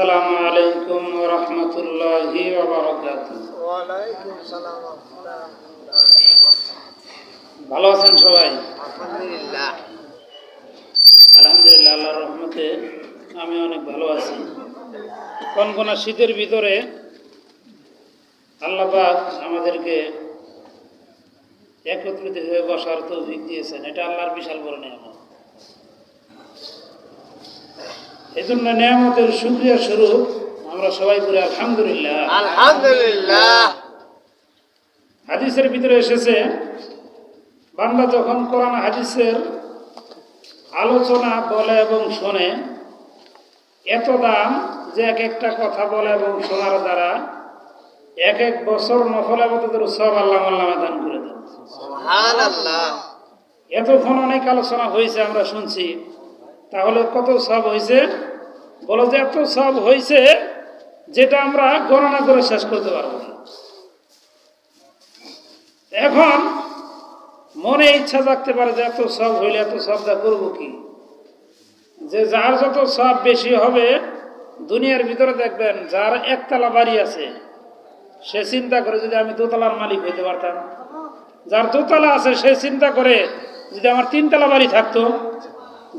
আসসালামু আলাইকুম ওয়া রাহমাতুল্লাহি ওয়া বারাকাতুহু। ওয়া আলাইকুম সালাম ওয়া রাহমাতুল্লাহ। ভালো আছেন সবাই? আলহামদুলিল্লাহ। আলহামদুলিল্লাহ, আল্লাহর রহমতে আমি অনেক ভালো আছি। কনকনা শীতের ভিতরে আল্লাহ পাক আমাদেরকে একত্রিত হয়ে বসার তৌফিক দিয়েছেন, এটা আল্লাহর বিশাল বড় নিয়ামত। এই জন্য নিয়ামতের শুকরিয়া স্বরূপ আমরা সবাই বলি আলহামদুলিল্লাহ। আলহামদুলিল্লাহ। হাদিসের ভিতরে এসেছে, বান্দা যখন কোরআন হাদিসের আলোচনা বলে এবং শোনে, এত দাম যে এক একটা কথা বলে এবং শোনার দ্বারা এক এক বছর নফল ইবাদতের সওয়াব আল্লাহ আল্লামা দান করে দেন। সুবহানাল্লাহ। এতক্ষণ অনেক আলোচনা হয়েছে, আমরা শুনছি, তাহলে কত সওয়াব হয়েছে? বলো যে এত সওয়াব হয়েছে যেটা আমরা গণনা করে শেষ করতে পারবো না। এখন মনে ইচ্ছা জাগতে পারে যে এত সওয়াব হইলে এত সওয়াবটা করবো কি? যে যার যত সওয়াব বেশি হবে, দুনিয়ার ভিতরে দেখবেন যার একতলা বাড়ি আছে সে চিন্তা করে যদি আমি দোতলার মালিক হইতে পারতাম। যার দোতলা আছে সে চিন্তা করে যদি আমার তিনতলা বাড়ি থাকতো।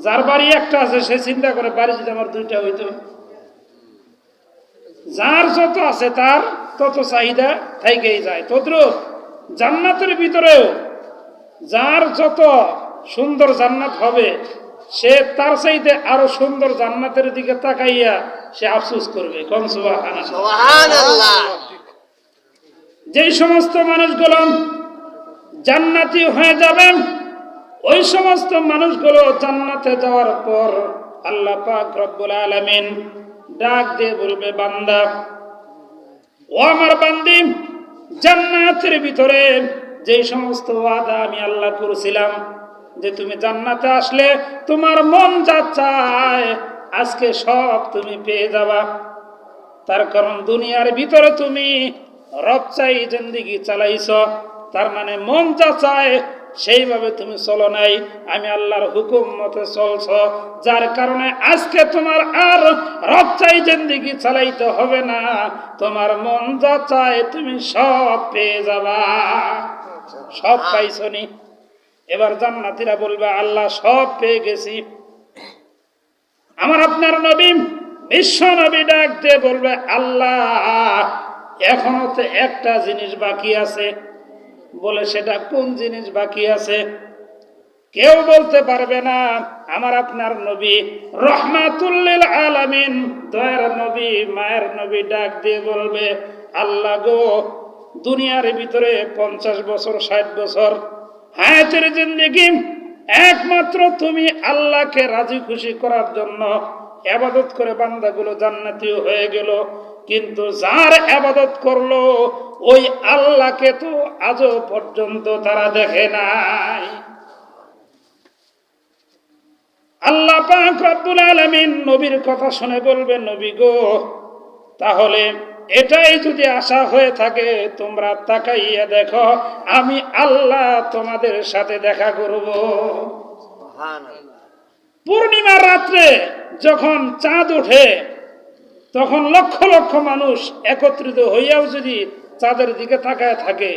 যার বাড়ি একটা আছে সে চিন্তা করে বাড়ি যদি আমার দুইটা হইতো। যার যত আছে তার তত চাহিদা থাইকেই যায়। তদ্রুপ জান্নাতের ভিতরেও যার যত সুন্দর জান্নাত হবে, সে তার চাইতে আরো সুন্দর জান্নাতের দিকে তাকাইয়া সে আফসোস করবে। কোন সুবহানাল্লাহ। যেই সমস্ত মানুষগুলো জান্নাতি হয়ে যাবেন, ওই সমস্ত মানুষগুলো জান্নাতে যাওয়ার পর আল্লাহ পাক রব্বুল আলামিন ডাক দিয়ে বলবে, বান্দা, ও আমার বান্দি, জান্নাতের ভিতরে যেই সমস্ত ওয়াদা আমি আল্লাহ করেছিলাম যে তুমি জান্নাতে আসলে তোমার মন যা চায় আজকে সব তুমি পেয়ে যাবা। তার কারণ দুনিয়ার ভিতরে তুমি রবচাই জিন্দেগি চালাইছ, তার মানে মন যা চায় সেইভাবে তুমি চলো নাই, আমি আল্লাহর হুকুম মতে চলছ, যার কারণে আজকে তোমার আর রবচাই জিন্দেগি চালাইতে হবে না। তোমার মন যা চায় তুমি সব পেয়ে যাবা। সব পাইছনি। এবার জান্নাতীরা বলবে, আল্লাহ সব পেয়ে গেছি। আমার আপনার নবী, বিশ্ব নবী ডাক দিয়ে বলবে, আল্লাহ এখনো তো একটা জিনিস বাকি আছে। বলে, সেটা কোন জিনিস বাকি আছে? কেউ বলতে পারবে না। আমার আপনার নবী রহমাতুল লিল আলামিন, দয়ার নবী, মায়ের নবী ডাক দিয়ে বলবে, আল্লাহ গো, দুনিয়ার ভিতরে 50 বছর 60 বছর হায়াতের জিন্দেগি একমাত্র তুমি আল্লাহকে রাজি খুশি করার জন্য ইবাদত করে বান্দাগুলো জান্নাতি হয়ে গেল, কিন্তু যার ইবাদত করলো ওই আল্লাহকে তো আজও পর্যন্ত তারা দেখে নাই। আল্লাহ পাক রব্বুল আলামিন নবীর কথা শুনে বলবে, নবী গো, তাহলে এটাই যদি আশা হয়ে থাকে, তোমরা তাকাইয়া দেখো, আমি আল্লাহ তোমাদের সাথে দেখা করব। পূর্ণিমার রাত্রে যখন চাঁদ ওঠে, তখন লক্ষ লক্ষ মানুষ একত্রিত হইয়াও যদি চাঁদের দিকে তাকায় থাকে,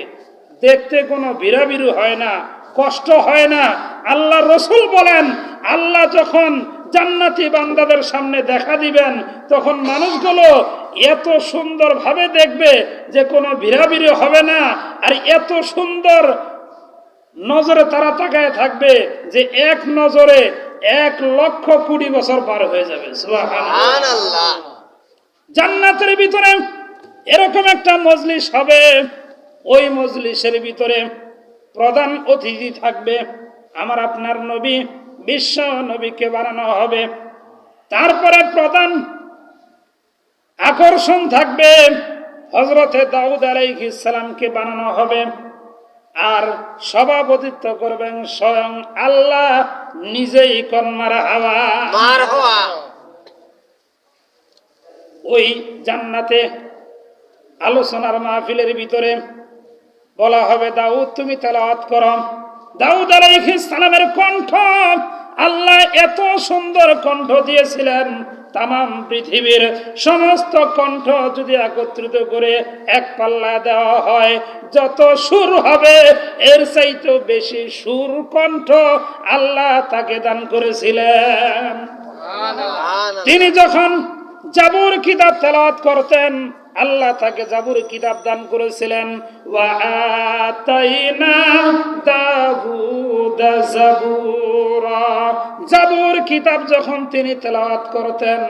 দেখতে কোনো বিরাবিরু হয় না, কষ্ট হয় না। আল্লাহ রসুল বলেন, আল্লাহ যখন জান্নাতি বান্দাদের সামনে দেখা দিবেন, তখন মানুষগুলো এত সুন্দর ভাবে দেখবে যে কোনো বিরাবিরি হবে না, আর এত সুন্দর নজরে তারা তাকায় থাকবে যে এক নজরে 1,00,000 বছর পার হয়ে যাবে। সুবহানাল্লাহ। জান্নাতের ভিতরে এরকম একটা মজলিস হবে, ওই মজলিসের ভিতরে প্রধান অতিথি থাকবে আমার আপনার নবী, বিশ্ব নবীকে বানানো হবে। তারপরে প্রধান আকর্ষণ থাকবে হযরতে দাউদ আলাইহিস সালামকে বানানো হবে, আর সভাপতিত্ব করবেন স্বয়ং আল্লাহ নিজেই। মারহাবা। ওই জান্নাতে আলোচনার মাহফিলের ভিতরে বলা হবে, দাউদ তুমি তেলাওয়াত করো। দাউদ আলাইহিস সালামের কণ্ঠ আল্লাহ এত সুন্দর কণ্ঠ দিয়েছিলেন, তামাম পৃথিবীর সমস্ত কণ্ঠ যদি একত্রিত করে এক পাল্লা দেওয়া হয়, যত সুর হবে এর চাইতে বেশি সুর কণ্ঠ আল্লাহ তাকে দান করেছিলেন। তিনি যখন জাবুর কিতাব তেলাওয়াত করতেন, আল্লাহ তাকে জাবুর কিতাব দান করেছিলেন। ওয়া আতাইনা দাউদা জাবুরা, জাবুর কিতাব যখন তিনি তেলাওয়াত করতেন,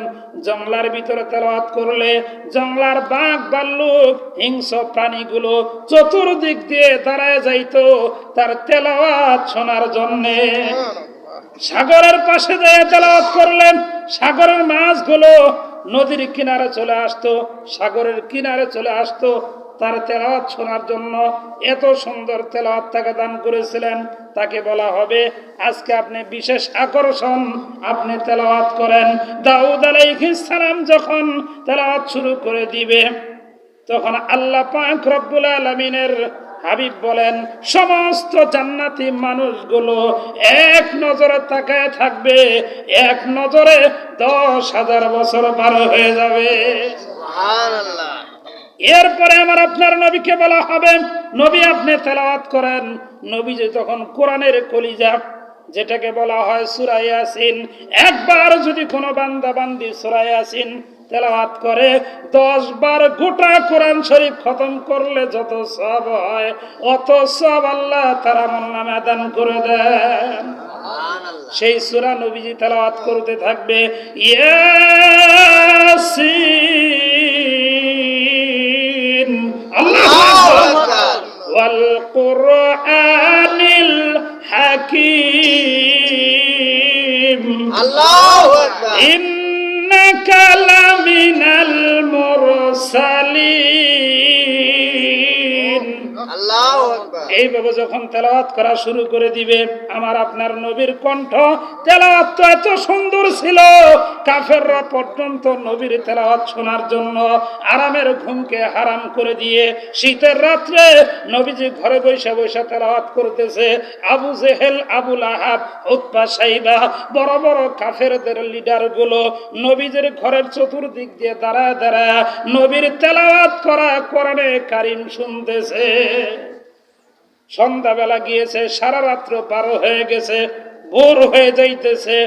জঙ্গলার ভিতরে তেলাওয়াত করলে জঙ্গলার বাঘ ভাল্লুক হিংস্র প্রাণীগুলো চতুর্দিক দিয়ে দাঁড়ায় যাইতো তার তেলাওয়াত শোনার জন্যে। সাগরের পাশে যেয়ে তেলাওয়াত করলেন, সাগরের মাছগুলো নদীর কিনারে চলে আসতো, সাগরের কিনারে চলে আসতো তার তেলাওয়াত শোনার জন্য। এত সুন্দর তেলাওয়াত তাকে দান করেছিলেন। তাকে বলা হবে আজকে আপনি বিশেষ আকর্ষণ, আপনি তেলাওয়াত করেন। দাউদ আলাইহিস সালাম যখন তেলাওয়াত শুরু করে দিবে, তখন আল্লাহ পাক রব্বুল আলামিনের হাবিব বলেন সমস্ত জান্নাতি মানুষগুলো এক নজরে তাকায় থাকবে, এক নজরে 10,000 বছর পার হয়ে যাবে। সুবহানাল্লাহ। এরপরে আমার আপনার নবীকে বলা হবে নবী আপনি তেলাওয়াত করেন। নবী যে তখন কোরআনের কলিজা, যেটাকে বলা হয় সূরা ইয়াসিন, একবার যদি কোনো বান্দা বান্দি সূরা ইয়াসিন তেলাওয়াত করে 10 বার গোটা কোরআন শরীফ খতম করলে যত সওয়াব হয় অত সওয়াব আল্লাহ তার আমলনামায় দান করে দেন। সেই সূরা নবীজি তেলাওয়াত করতে থাকবে, ইয়াসিন, আল্লাহু আকবার, ওয়াল কুরআনিল হাকীম, আল্লাহু আকবার, ইন্নাকা লামিনাল মুরসালিন। আল্লাহু আকবার। এইভাবে যখন তেলাওয়াত করা শুরু করে দিবে, আমার আপনার নবীর কণ্ঠ তেলাওয়াত তো এত সুন্দর ছিল, কাফেররা পর্যন্ত নবীর তেলাওয়াত শোনার জন্য আরামের ঘুমকে হারাম করে দিয়ে শীতের রাত্রে নবীজি ঘরে বসে বসে তেলাওয়াত করতেছে। আবু জেহেল, আবু লাহাব, উতবা, সাইবা, বড় বড় কাফেরদের লিডার গুলো নবীজির ঘরের চতুর্দিক দিয়ে দাঁড়ায় দাঁড়ায় নবীর তেলাওয়াত করা কোরআনে কারীম শুনতেছে। সন্ধ্যাবেলা গিয়েছে, সারা রাত্র পার হয়ে গেছে, ভোর হয়ে যাইতেছে।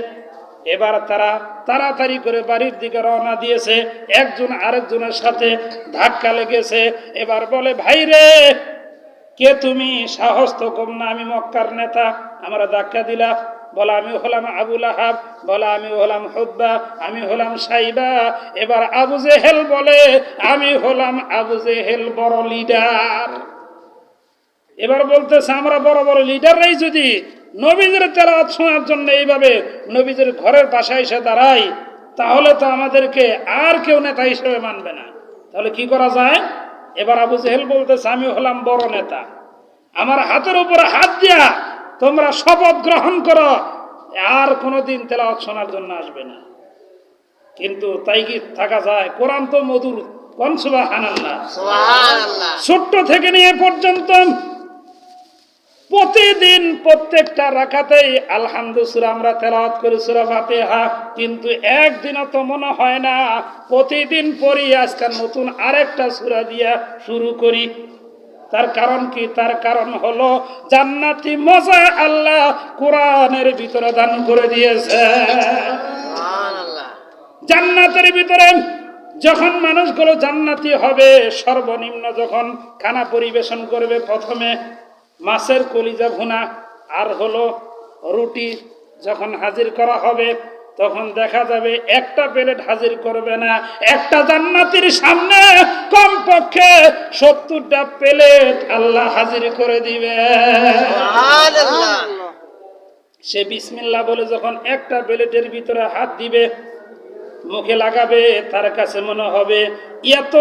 এবার তারা তাড়াতাড়ি করে বাড়ির দিকে রওনা দিয়েছে। একজন আরেকজনের সাথে ধাক্কা লেগেছে। এবার বলে, ভাই রে, কে তুমি? সাহস তো কম না, আমি মক্কার নেতা, আমরা ধাক্কা দিলা। বলা, আমি হলাম আবু লাহাব। বলা, আমি হলাম হুতবা, আমি হলাম সাইবা। এবার আবু জেহেল বলে, আমি হলাম আবু জেহেল, বড় লিডার। এবার বলতেছে, আমরা বড় বড় লিডাররাই যদি নবীদের তেলাওয়াত শোনার জন্য এইভাবে নবীদের ঘরের পাশে এসে দাঁড়াই, তাহলে তো আমাদেরকে আর কেউ নেতা হিসেবে মানবে না। তাহলে কি করা যায়? এবার আবু জেহেল বলতেছে, আমি হলাম বড় নেতা, আমার হাতের উপরে হাত দিয়া তোমরা শপথ গ্রহণ করো আর কোনোদিন তেলাওয়াত শোনার জন্য আসবে না। কিন্তু তাই কি থাকা যায়? কোরআন তো মধুর, কোন সুবহানাল্লাহ। সুবহানাল্লাহ। ছোট্ট থেকে নিয়ে পর্যন্ত প্রতিদিন প্রত্যেকটা রাকাতেই আলহামদুলিল্লাহ সূরা আমরা তেলাওয়াত করি, সূরা ফাতিহা, কিন্তু একদিনও তো মনে হয় না প্রতিদিন পড়ি আজকে নতুন আরেকটা সূরা দিয়া শুরু করি। তার কারণ কি? তার কারণ হলো জান্নাতি মজা আল্লাহ কোরআনের ভিতরে দান করে দিয়েছে। সুবহানাল্লাহ। জান্নাতের ভিতরে যখন মানুষগুলো জান্নাতি হবে, সর্বনিম্ন যখন খানা পরিবেশন করবে, প্রথমে মাছের কলিজা ভুনা আর হলো রুটি যখন হাজির করা হবে, তখন দেখা যাবে একটা প্লেট হাজির করবে না, একটা জান্নাতীর সামনে কমপক্ষে 70টা প্লেট আল্লাহ হাজির করে দিবে। সুবহানাল্লাহ। সে বিসমিল্লাহ বলে যখন একটা প্লেটের ভিতরে হাত দিবে, মুখে লাগাবে, তার কাছে মনে হবে এত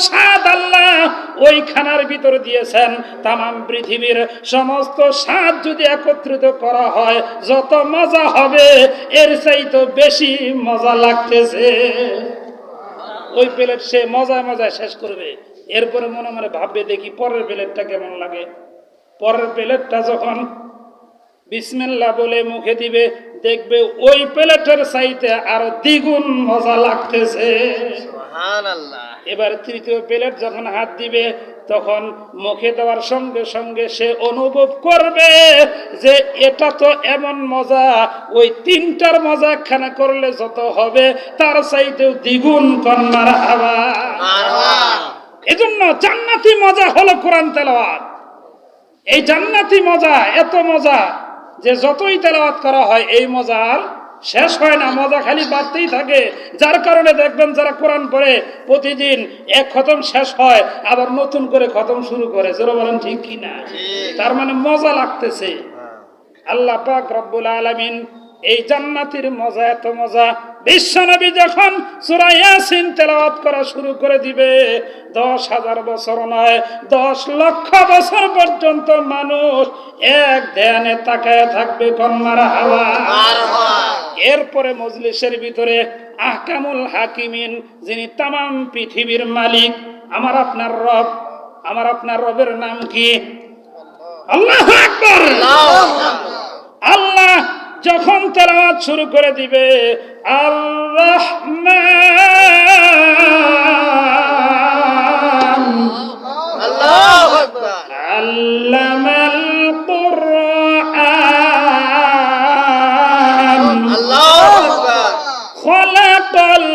স্বাদ আল্লাহ ওই খানার ভিতর দিয়েছেন। তামাম পৃথিবীর সমস্ত স্বাদ যদি একত্রিত করা হয়, যত মজা হবে এর চাইতে বেশি মজা লাগতেছে। ওই প্লেট সে মজায় মজায় শেষ করবে। এরপরে মনে মনে ভাববে, দেখি পরের প্লেটটা কেমন লাগে। পরের প্লেটটা যখন বিসমিল্লাহ বলে মুখে দিবে, দেখবে ওই প্লেটের চাইতে আরো দ্বিগুণ মজা লাগতেছে। সুবহানাল্লাহ। এবার তৃতীয় প্লেট যখন হাত দিবে তখন মুখে দেওয়ার সঙ্গে সঙ্গে সে অনুভব করবে যে এটা তো এমন মজা, ওই তিনটার মজা একখানা করলে যত হবে তার চাইতেও দ্বিগুণ কন্যার হাওয়া। এজন্য জান্নাতি মজা হলো কোরআন তেলাওয়াত। এই জান্নাতি মজা এত মজা যে যতই তেলাওয়াত করা হয় এই মজা আর শেষ হয় না, মজা খালি বাড়তেই থাকে। যার কারণে দেখবেন যারা কোরআন পড়ে প্রতিদিন এক খতম শেষ হয় আবার নতুন করে খতম শুরু করে, যারা বলেন ঠিক কি না? তার মানে মজা লাগতেছে। আল্লাহ পাক রব্বুল আলামিন এই জান্নাতের মজা এত মজা, বিশ্বনবী যখন সূরা ইয়াসিন তেলাওয়াত করা শুরু করে দিবে 10,000 বছর নয় 10 লক্ষ বছর পর্যন্ত মানুষ এক ধ্যানে তাকায় থাকবে কন্যার হাওয়া। এরপরে মজলিসের ভিতরে আহকামুল হাকিমিন, যিনি তামাম পৃথিবীর মালিক, আমার আপনার রব, আমার আপনার রবের নাম কি? আল্লাহু আকবার। আল্লাহ যখন তেলাওয়াত শুরু করে দিবে আর রহমান, আল্লাহু আকবার। আল্লামাল কুরআন, আল্লাহু আকবার। খলাকাল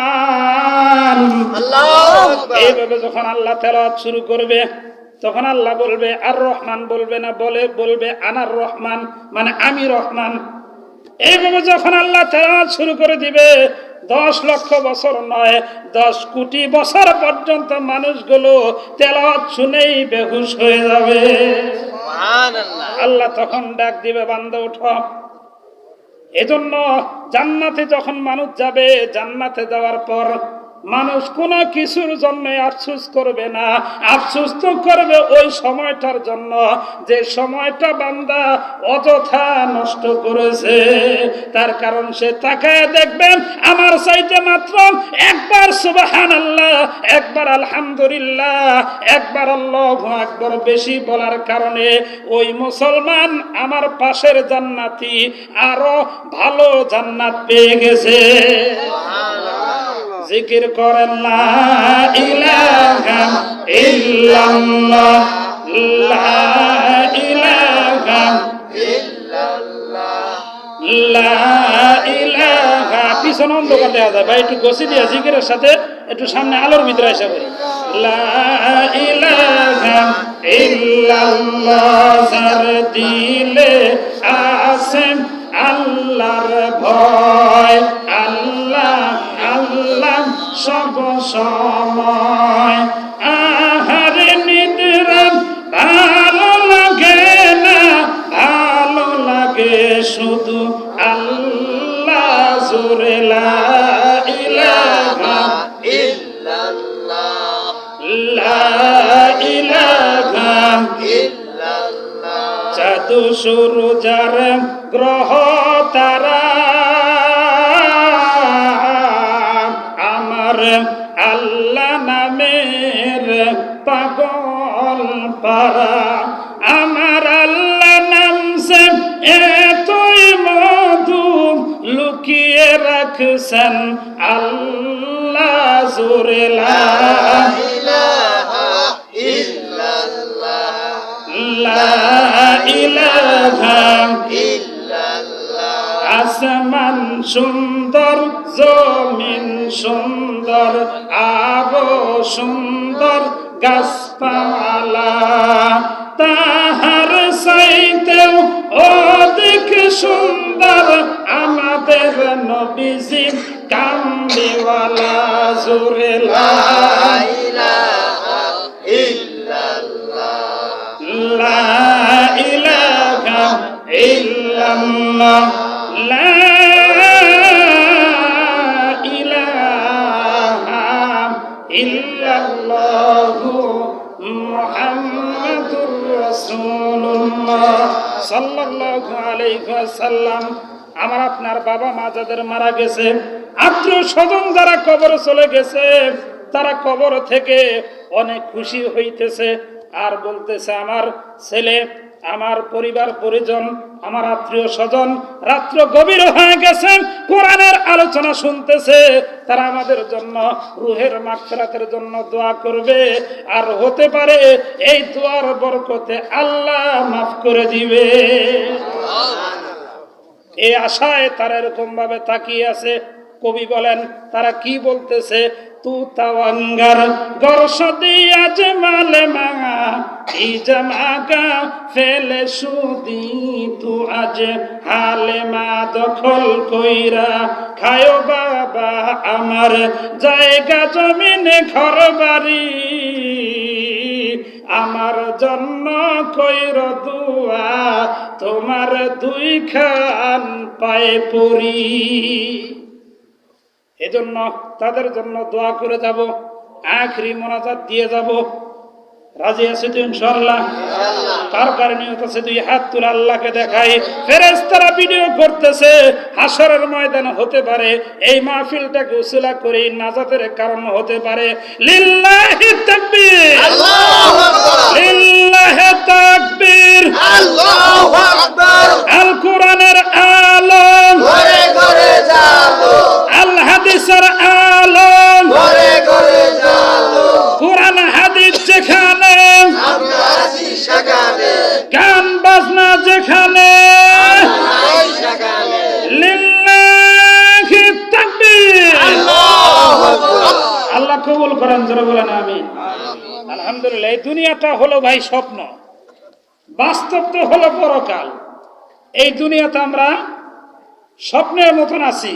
ইনসান। আল্লাহু আকবার। এইভাবে যখন আল্লাহ তেলাওয়াত শুরু করবে তখন আল্লাহ বলবে আর রহমান, বলবে না, বলবে আনার রহমান, মানে আমি রহমান। এইভাবে যখন আল্লাহ তেলাওয়াত শুরু করে দিবে 10 লক্ষ বছর নয় 10 কোটি বছর পর্যন্ত মানুষগুলো তেলাওয়াত শুনেই বেহুশ হয়ে যাবে। সুবহানাল্লাহ। আল্লাহ তখন ডাক দিবে, বান্দা ওঠো। এজন্য জান্নাতে যখন মানুষ যাবে, জান্নাতে যাওয়ার পর মানুষ কোনো কিছুর জন্য আফসোস করবে না, আফসোস তো করবে ওই সময়টার জন্য যে সময়টা বান্দা অযথা নষ্ট করেছে। তার কারণ সে তাকায় দেখবেন আমার চাইতে মাত্র একবার সুবহানাল্লাহ, একবার আলহামদুলিল্লাহ, একবার আল্লাহু আকবার বেশি বলার কারণে ওই মুসলমান আমার পাশের জান্নাতি আরো ভালো জান্নাত পেয়ে গেছে। জিকির করেন লা ইলাহা ইল্লাল্লাহ, লা ইলাহা ইল্লাল্লাহ, লা ইলাহা। পিছনে অন্ধকার দেখা যায় ভাই, একটু গছি দিয়া জিকিরের সাথে একটু সামনে আলোর ভিতরে এসে পড়ি। লা ইলাহা ইল্লাল্লাহ, যার দিলে আছে আল্লাহর ভয়, আল্লাহ আল্লাহ সব সময়। আহার নিদ্রা ভালো লাগে না, ভালো লাগে শুধু আল্লাহ জোরে লা ইলাহা ইল্লাল্লাহ, লা ইলাহা ইল্লাল্লাহ। জাদু সূরজার গ্রহ তারা আমার আল্লাহ নামের পাগল পারা, আমার আল্লাহ নাম সে এতই মধু লুকিয়ে রাখছেন আল্লাহ জোরে লা ইলাহা ইল্লাল্লাহ, লা ইলাহা ইল্লাল্লাহ। আসমান সুন্দর, জমিন সুন্দর, আরো সুন্দর গাছপালা, তাহার চাইতেও অধিক সুন্দর আমাদের নবীজি কামলিওয়ালা জোরে লা ইলাহা ইল্লাল্লাহ, লা ইলাহা ইল্লাল্লাহ, লা ইলাহা ইল্লাল্লাহু মুহাম্মাদুর রাসূলুল্লাহ সাল্লাল্লাহু আলাইহি ওয়াসাল্লাম। আমার আপনার বাবা মা যাদের মারা গেছে, আত্মীয় স্বজন যারা কবরে চলে গেছে, তারা কবর থেকে অনেক খুশি হইতেছে আর বলতেছে আমার ছেলে আমার পরিবার পরিজন, আমার আত্মীয় স্বজন রাত্র গভীর হয়ে গেছে, কোরআনের আলোচনা শুনতেছে, তারা আমাদের জন্য রুহের মাগফিরাতের জন্য দোয়া করবে। আর হতে পারে এই দোয়ার বরকতে আল্লাহ মাফ করে দিবে, এই আশায় তারা এরকম ভাবে তাকিয়ে আছে। কবি বলেন তারা কি বলতেছে, তু তাওয়াঙ্গার গরসদি আজমালে মাঙা ই জামাগা ফেলে সুদি তু আজ হালে মা দখল কইরা খায়ো বাবা আমার জায়গা জমিনে ঘর বাড়ি, আমার জন্য কইর দুয়া তোমার দুই খান পায়ে পড়ি। এজন্য তাদের জন্য দোয়া করে যাব, আখরি মোনাজাত দিয়ে যাব। রাজি আছে তো ইনশাআল্লাহ? কার কার নিয়ত আছে দুই হাত তুলে আল্লাহকে দেখাই। ফেরেশতারা ভিডিও করতেছে, হাশরের ময়দানে হতে পারে এই মাহফিলটাকে উসিলা করে নাজাতের কারণ হতে পারে। লিল্লাহি তাকবীর, আল্লাহু আকবার, লিল্লাহি তাকবীর, আল্লাহু আকবার। আল কোরআনের আলম ঘরে ঘরে জালো, আল হাদিসের আলম ঘরে ঘরে জালো, কোরআন হাদিস যেখানে, আমরা আছি সেখানে, গান বাজনা যেখানে, নাই সেখানে। লিল্লাহি তাকবীর। আল্লাহু আকবার। আল্লাহ কবুল করেন, জোরে বলেন আমিন। আলহামদুলিল্লাহ। এই দুনিয়াটা হলো ভাই স্বপ্ন, বাস্তব তো হলো পরকাল। এই দুনিয়াতে আমরা স্বপ্নের মতন আছি,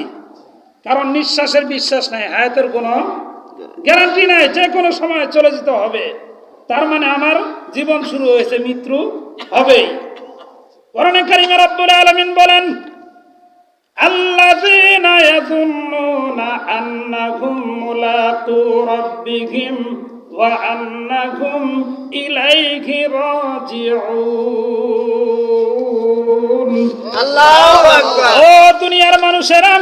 কারণ নিঃশ্বাসের বিশ্বাস নাই, হায়াতের কোনো গ্যারান্টি নাই, যে কোনো সময় চলে যেতে হবে। তার মানে আমার জীবন শুরু হয়েছে, মৃত্যু হবেই। কোরআনে কারিমে রব্বুল আলামিন বলেন, আল্লাযীনা ইয়াযুন্নুনা আন্নাহুম মুলাকু রাব্বিহিম ওয়া আন্নাহুম ইলাইহি রাজিউন। আল্লাহু আকবার। ও দুনিয়ার মানুষেরা,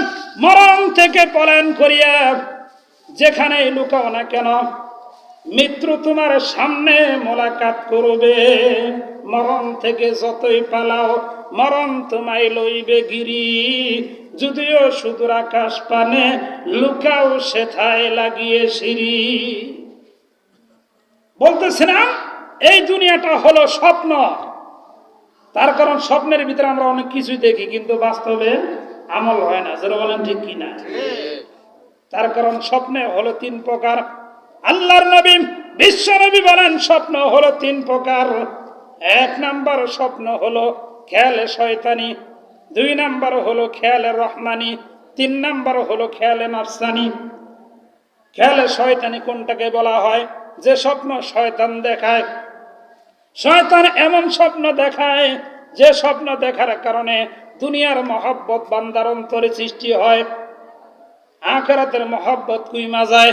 মরণ থেকে পলায়ন করিয়া যেখানেই লুকাও না কেন, মৃত্যু তোমার সামনে মোলাকাত করবে। মরণ থেকে যতই পালাও, মরণ তোমায় লইবে গিরি। যদিও সুদূর আকাশ পানে, লুকাও সেথায় লাগিয়ে সিঁড়ি। বলতেছিলাম এই দুনিয়াটা হলো স্বপ্ন। তার কারণ স্বপ্নের ভিতরে আমরা অনেক কিছুই দেখি, কিন্তু বাস্তবে আমল হয় না, যারা বলেন ঠিক কিনা। তার কারণ স্বপ্নে হলো তিন প্রকার। আল্লাহর নবী বিশ্ব নবী বলেন স্বপ্ন হলো তিন প্রকার। এক নাম্বার স্বপ্ন হলো খেয়ালে শয়তানি, দুই নাম্বার হলো খেয়ালে রহমানি, তিন নাম্বার হলো খেয়ালে নাফসানি। খেয়ালে শয়তানি কোনটাকে বলা হয়? যে স্বপ্ন শয়তান দেখায়। শয়তান এমন স্বপ্ন দেখায় যে স্বপ্ন দেখার কারণে দুনিয়ার মহব্বত বান্দার অন্তরে সৃষ্টি হয়, আখিরাতের মহব্বত কুইমা যায়।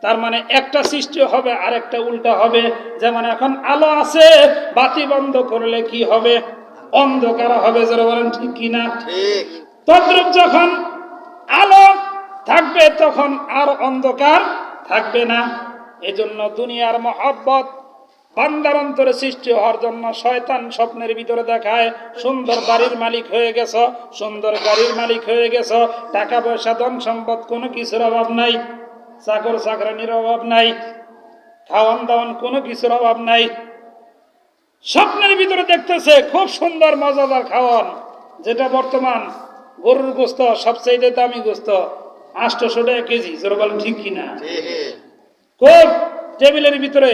তার মানে একটা সৃষ্টি হবে আর একটা উল্টা হবে। যেমন এখন আলো আছে, বাতি বন্ধ করলে কি হবে? অন্ধকার হবে, যারা বলেন ঠিক কিনা। ঠিক। তদ্রূপ যখন আলো থাকবে তখন আর অন্ধকার থাকবে না। এজন্য দুনিয়ার মহব্বত বান্দার অন্তরে সৃষ্টি হওয়ার জন্য শয়তান স্বপ্নের ভিতরে দেখায় সুন্দর বাড়ির মালিক হয়ে গেছ, সুন্দর গাড়ির মালিক হয়ে গেছ, টাকা পয়সা ধন সম্পদ কোনো কিছুর অভাব নাই, চাকর চাকরানির অভাব নাই, খাওয়ান দাওয়ান কোনো কিছুর অভাব নাই। স্বপ্নের ভিতরে দেখতেছে খুব সুন্দর মজাদার খাওয়ান, যেটা বর্তমান গরুর গোস্ত সবচেয়ে দামি গোস্ত, 800 টাকা কেজি, যারা বলেন ঠিক কিনা। ঠিক। খুব টেবিলের ভিতরে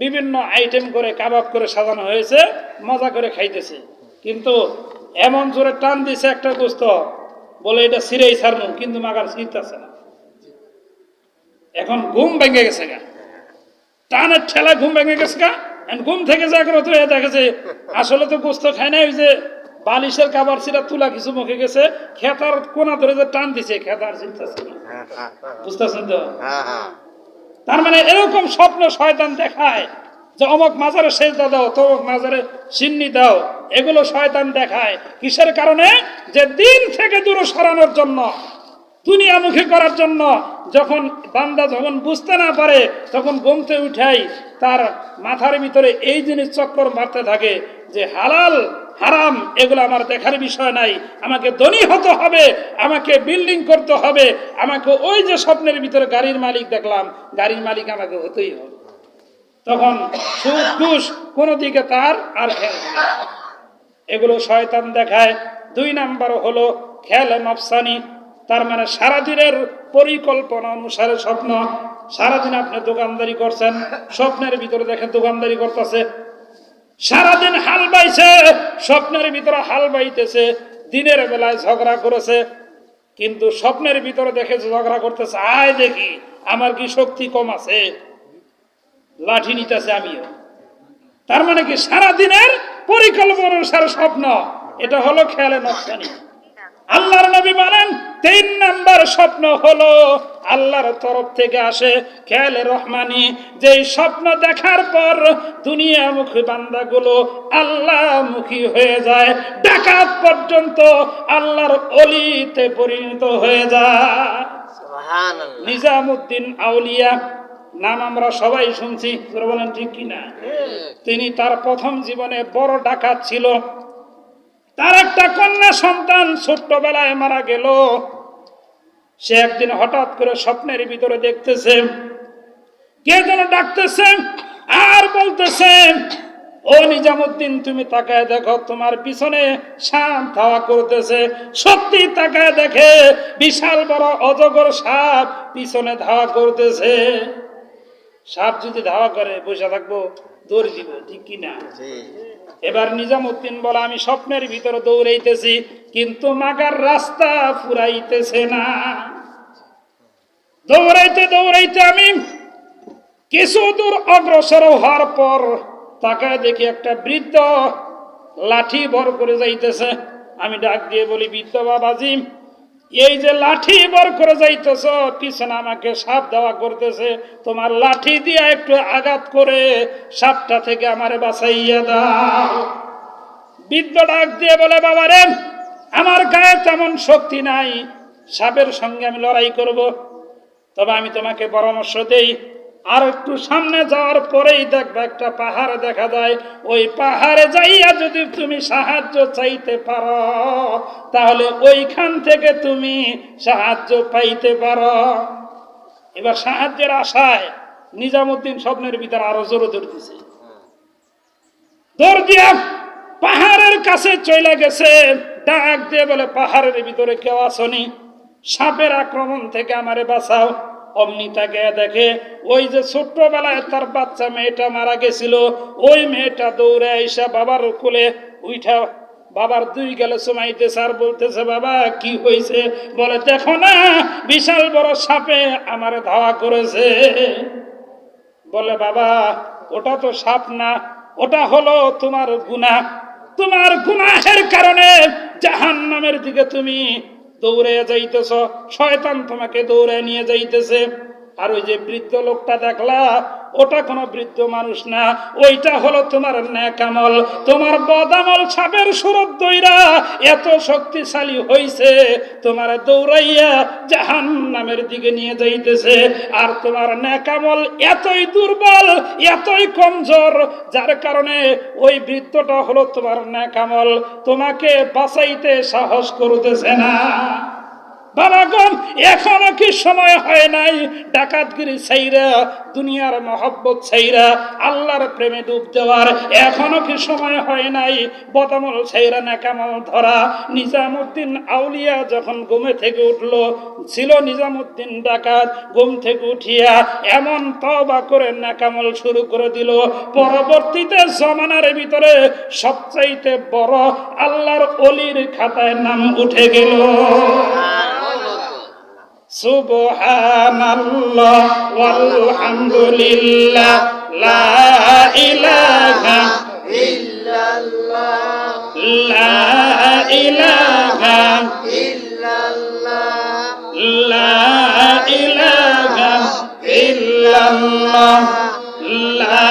বিভিন্ন আইটেম করে কাবাব করে সাজানো হয়েছে, মজা করে খাইতেছে। কিন্তু এমন জোরে টান দিছে একটা গোস্ত, বলে এটা সিরেই ছাড়মু, কিন্তু মাগার ছিঁড়তেছে না। এখন ঘুম ভেঙে গেছে গা, টানের ঠেলা ঘুম ভেঙে গেছে গা। ঘুম থেকে জাগ্রত হয়ে দেখেছে আসলে তো গোস্ত খায় না, ওই যে বালিশের কাবার ছিঁড়া তুলা কিছু মুখে গেছে, খেতার কোনা ধরে যে টান দিছে, খেতার ছিঁড়তেছে না। বুঝতেছেন তো? তার মানে এরকম স্বপ্ন শয়তান দেখায় যে অমুক মাজারে সেজদা দাও, তমুক মাজারে সিন্নি দাও, এগুলো শয়তান দেখায়। কিসের কারণে? যে দিন থেকে দূরে সরানোর জন্য, দুনিয়ামুখী করার জন্য। যখন বান্দা যখন বুঝতে না পারে তখন ঘুমতে উঠাই তার মাথার ভিতরে এই জিনিস চক্কর মারতে থাকে যে হালাল হারাম এগুলো আমার দেখার বিষয় নাই, আমাকে ধনী হতে হবে, আমাকে বিল্ডিং করতে হবে, আমাকে ওই যে স্বপ্নের ভিতরে গাড়ির মালিক দেখলাম, গাড়ির মালিক আমাকে হতেই হবে। তখন সুদ ঘুষ কোনো দিকে তার আর খেয়াল নেই। এগুলো শয়তান দেখায়। 2 নাম্বার হলো খেয়াল নফসানি, তার মানে সারাদিনের পরিকল্পনা অনুসারে স্বপ্ন। সারাদিন আপনি দোকানদারি করছেন, স্বপ্নের ভিতরে দেখেন দোকানদারি করতেছে, সারাদিন হাল বাইছে, স্বপ্নের ভিতরে হাল বাইতেছে, দিনের বেলায় ঝগড়া করেছে, কিন্তু স্বপ্নের ভিতরে দেখে ঝগড়া করতেছে, আয় দেখি আমার কি শক্তি কম আছে, লাঠি নিতেছে আমিও। তার মানে কি সারাদিনের পরিকল্পনা অনুসারে স্বপ্ন, এটা হলো খেয়ালে নফসানি। আল্লাহর নবী বলেন 3 নাম্বার স্বপ্ন হলো আল্লাহর তরফ থেকে আসে খেয়ালে রহমানি, যেই স্বপ্ন দেখার পর দুনিয়ামুখী বান্দাগুলো আল্লাহমুখী হয়ে যায়, ডাকাত পর্যন্ত আল্লাহর ওলিতে পরিণত হয়ে যায়। সুবহানাল্লাহ। নিজামুদ্দিন আউলিয়া নাম আমরা সবাই শুনছি, বলেন ঠিক কিনা? তিনি তার প্রথম জীবনে বড় ডাকাত ছিল। তার একটা কন্যা সন্তান ছোট্টবেলায় মারা গেল। সে একদিন হঠাৎ করে স্বপ্নের ভিতরে দেখতেছে কে যেন ডাকতেছে আর বলতেছে, ও নিজামুদ্দিন তুমি তাকায় দেখো, তোমার পিছনে সাপ ধাওয়া করতেছে। সত্যি তাকায় দেখে বিশাল বড় অজগর সাপ পিছনে ধাওয়া করতেছে। সাপ যদি ধাওয়া করে বসে থাকবো, দৌড় দিব, ঠিক কিনা? এবার নিজামুদ্দিন বলে, আমি স্বপ্নের ভিতরে দৌড়াইতেছি কিন্তু মাগার রাস্তা ফুরাইতেছে না। দৌড়াইতে দৌড়াইতে আমি কিছু দূর অগ্রসর হওয়ার পর তাকায় দেখি একটা বৃদ্ধ লাঠি ভর করে যাইতেছে। আমি ডাক দিয়ে বলি, বৃদ্ধ বাবাজি, এই যে লাঠি ভর করে যাইতেছ, পিছনে আমাকে সাপ দেওয়া করতেছে, তোমার লাঠি দিয়ে একটু আঘাত করে সাপটা থেকে আমারে বাঁচাইয়া দাও। বৃদ্ধ ডাক দিয়ে বলে, বাবা রে, আমার গায়ে তেমন শক্তি নাই, সাপের সঙ্গে আমি লড়াই করব, তবে আমি তোমাকে পরামর্শ দেই, আর একটু সামনে যাওয়ার পরেই দেখবে একটা পাহাড় দেখা যায়, ওই পাহাড়ে যাইয়া যদি তুমি সাহায্য চাইতে পারো তাহলে ওইখান থেকে তুমি সাহায্য পাইতে পারো। এবার সাহায্যের আশায় নিজামুদ্দিন স্বপ্নের ভিতরে আরো জোরে দৌড় দিছে। দৌড় দিয়া পাহাড়ের কাছে চলে গেছে, ডাক দিয়ে বলে, পাহাড়ের ভিতরে কেউ আসনি, সাপের আক্রমণ থেকে আমারে বাঁচাও। অমনি তাকে দেখে ওই যে ছোট্টবেলায় তার বাচ্চা মেয়েটা মারা গেছিল, ওই মেয়েটা দৌড়ে আইসা বাবার কোলে উঠা বাবার 2 গেলে সময়তেছে আর বলতেছে, বাবা কি হয়েছে? বলে, দেখো না বিশাল বড় সাপে আমারে ধাওয়া করেছে। বলে, বাবা ওটা তো সাপ না, ওটা হলো তোমার গুনাহ, তোমার গুনাহের কারণে জাহান্নামের দিকে তুমি দৌড়ে যাইতেছ, শয়তান তোমাকে দৌড়ে নিয়ে যাইতেছে। আর ওই যে বৃদ্ধ লোকটা দেখলা, ওটা কোনো বৃদ্ধ মানুষ না, ওইটা হলো তোমার নেক আমল। তোমার বদামল সাপের সুরত দইরা এত শক্তিশালী হইছে, তোমার দৌড়াইয়া জাহান্নামের দিকে নিয়ে যাইতেছে। আর তোমার নেক আমল এতই দুর্বল, এতই কমজোর, যার কারণে ওই বৃদ্ধটা হলো তোমার নেক আমল, তোমাকে বাঁচাইতে সাহস করতেছে না। বাবাগণ, এখনো কি সময় হয় নাই ডাকাতগিরি ছাইরা, দুনিয়ার মহব্বত ছাইরা আল্লাহর প্রেমে ডুব দেওয়ার? এখনো কি সময় হয় নাই বদামল ছাইরা নেকামল ধরা? নিজামুদ্দিন আউলিয়া যখন ঘুমে থেকে উঠলো, ছিল নিজামুদ্দিন ডাকাত, ঘুম থেকে উঠিয়া এমন তওবা করে নেকামল শুরু করে দিল, পরবর্তীতে জমানার ভিতরে সবচাইতে বড় আল্লাহর ওলির খাতায় নাম উঠে গেল। সুবহানাল্লাহ ওয়ালহামদুলিল্লাহ লা ইলাহা ইল্লাল্লাহ লা ইলাহা ইল্লাল্লাহ লা ইলাহা ইল্লাল্লাহ লা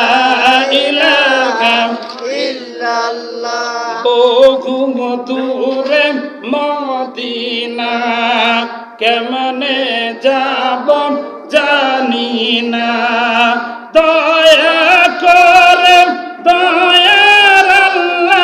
ইলাহা ইল্লাল্লাহ। বহু দূরে মদিনা কেমনে যাব জানি না, দয়া করে দয়ার আল্লাহ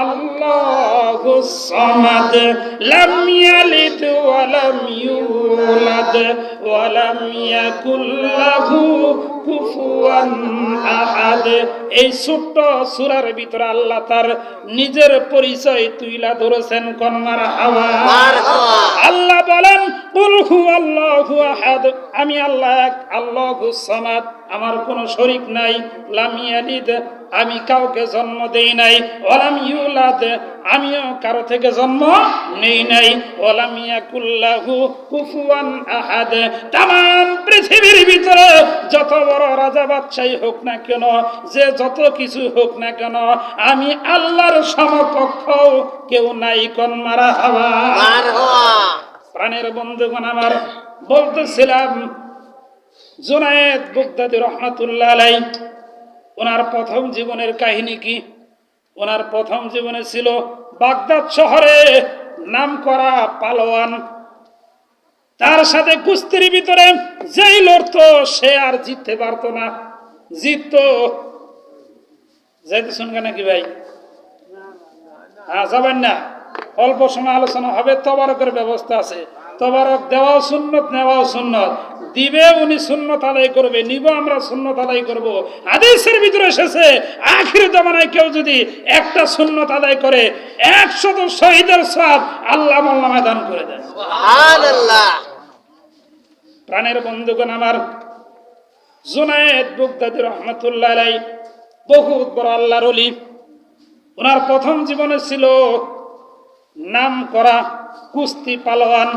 আল্লাহুস সামাদ লাম ইয়ালিদ ওয়া লাম ইউলাদ ওয়া লাম ইয়াকুল লাহু কুফুয়ান আহাদ। এই ছোট্ট সূরার ভিতরে আল্লাহ তার নিজের পরিচয় তুইলা ধরেছেন। কোন মারহাবা। আল্লাহ বলেন কুল হুয়াল্লাহু আহাদ, আমি আল্লাহ এক, আল্লাহুস সামাদ, আমার কোনো শরীক নাই, লাম ইয়ালিদ, আমি কাউকে জন্ম দেই নাই, ওয়ালাম ইউলাদ, আমিও কারো থেকে জন্ম নেই নাই, ওয়ালাম ইয়াকুল লাহু কুফুয়ান আহাদ। তামাম পৃথিবীর ভিতরে যত বড় রাজা বাদশাহী হোক না কেন, যে যত কিছু হোক না কেন, আমি আল্লাহর সমকক্ষ কেউ নাই। কোন মারহাবা। প্রাণের বন্ধুগণ আমার, বলতেছিলাম জুনায়েদ বাগদাদী রহমাতুল্লাহ আলাইহি, ওনার প্রথম জীবনের কাহিনী কি? ওনার প্রথম জীবনে ছিল বাগদাদ শহরে নামকরা পালোয়ান। তার সাথে কুস্তির ভিতরে যেই লড়তো সে আর জিততে পারতো না। জিততো যাইতে শুনবে নাকি ভাই? হ্যাঁ, যাবেন না, অল্প সময় আলোচনা হবে। তবারকের ব্যবস্থা আছে, তবারক দেওয়াও সুন্নত, নেওয়াও সুন্নত। দিবে উনি সুন্নত আদায় করবে, নিব আমরা সুন্নত আদায় করব। হাদিসের ভিতরে এসেছে আখির জামানায় কেউ যদি একটা সুন্নত আদায় করে 100 শহীদের সওয়াব আল্লাহ মোল্লামায় দান করে দেন। সুবহানাল্লাহ। প্রাণের বন্ধুগণ আমার, জুনায়েদ বাগদাদী রহমাতুল্লাহ আলাইহি বহুত বড় আল্লাহর ওলি। ওনার প্রথম জীবনে ছিল নাম করা কুস্তি পালোয়ান।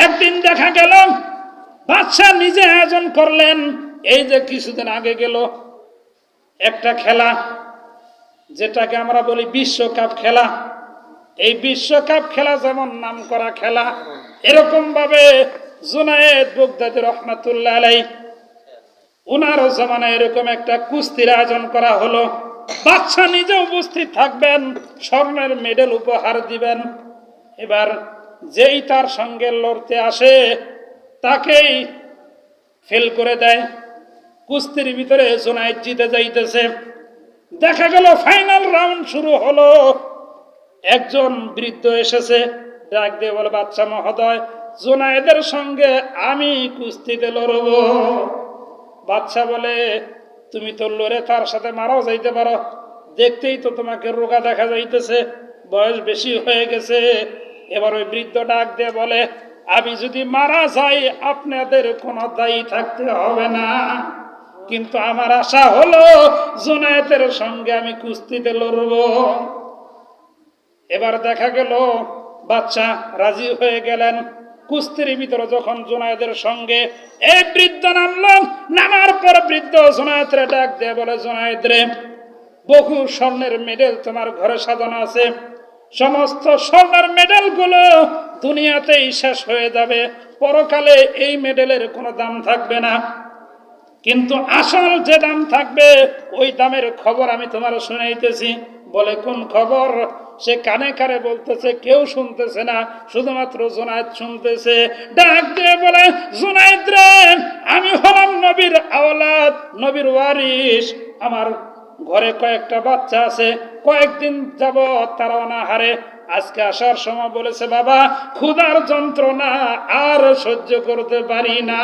একদিন দেখা গেল বাদশা নিজে আয়োজন করলেন। এই যে কিছুদিন আগে গেল একটা খেলা, যেটাকে আমরা বলি বিশ্বকাপ খেলা। এই বিশ্বকাপ খেলা যেমন নাম করা খেলা, এরকম ভাবে জুনায়েদ বাগদাদী রহমাতুল্লাহ আলাইহি উনার জামানায় এরকম একটা কুস্তির আয়োজন করা হলো। বাদশা নিজে উপস্থিত থাকবেন, স্বর্ণের মেডেল উপহার দিবেন। এবার যেই তার সঙ্গে লড়তে আসে তাকেই ফেল করে দেয়। কুস্তির ভিতরে জুনায়েদ জিতে যাইতেছে। দেখা গেল ফাইনাল রাউন্ড শুরু হলো। একজন বৃদ্ধ এসেছে, ডাক দিয়ে বলে, বাদশা মহোদয়, জুনায়েদের সঙ্গে আমি কুস্তিতে লড়ব। বাদশা বলে, তুমি তো লড়ে তার সাথে মারাও যাইতে পারো, দেখতেই তো তোমাকে রোগা দেখা যাইতেছে, বয়স বেশি হয়ে গেছে। এবার ওই বৃদ্ধ ডাক দিয়ে বলে, আমি যদি মারা যাই আপনাদের কোনো দায়ী থাকতে হবে না, কিন্তু আমার আশা হলো জুনায়েদের সঙ্গে আমি কুস্তিতে লড়ব। এবার দেখা গেল বাদশা রাজি হয়ে গেলেন। কুস্তির ভিতরে যখন জুনায়েদের সঙ্গে এই বৃদ্ধ নামলাম, নামার পর বৃদ্ধ জুনায়েদরে ডাক দিয়ে বলে, জুনায়েদ রে, বহু স্বর্ণের মেডেল তোমার ঘরে সাজানো আছে, সমস্ত স্বর্ণের মেডেল গুলো দুনিয়াতেই শেষ হয়ে যাবে, পরকালে এই মেডেলের কোনো দাম থাকবে না, কিন্তু আসল যে দাম থাকবে ওই দামের খবর আমি তোমার শুনাইতেছি। বলে, কোন খবর? সে কানে কানে বলতেছে, কেউ শুনতেছে না, শুধুমাত্র জুনায়েদ শুনতেছে। ডাক দিয়ে বলে, জুনায়েদ রে, আমি হলাম নবীর আওলাদ, নবীর ওয়ারিস। আমার ঘরে কয়েকটা বাচ্চা আছে, কয়েকদিন যাবত তারা অনাহারে। আজকে আসার সময় বলেছে, বাবা ক্ষুধার যন্ত্রণা আর সহ্য করতে পারি না,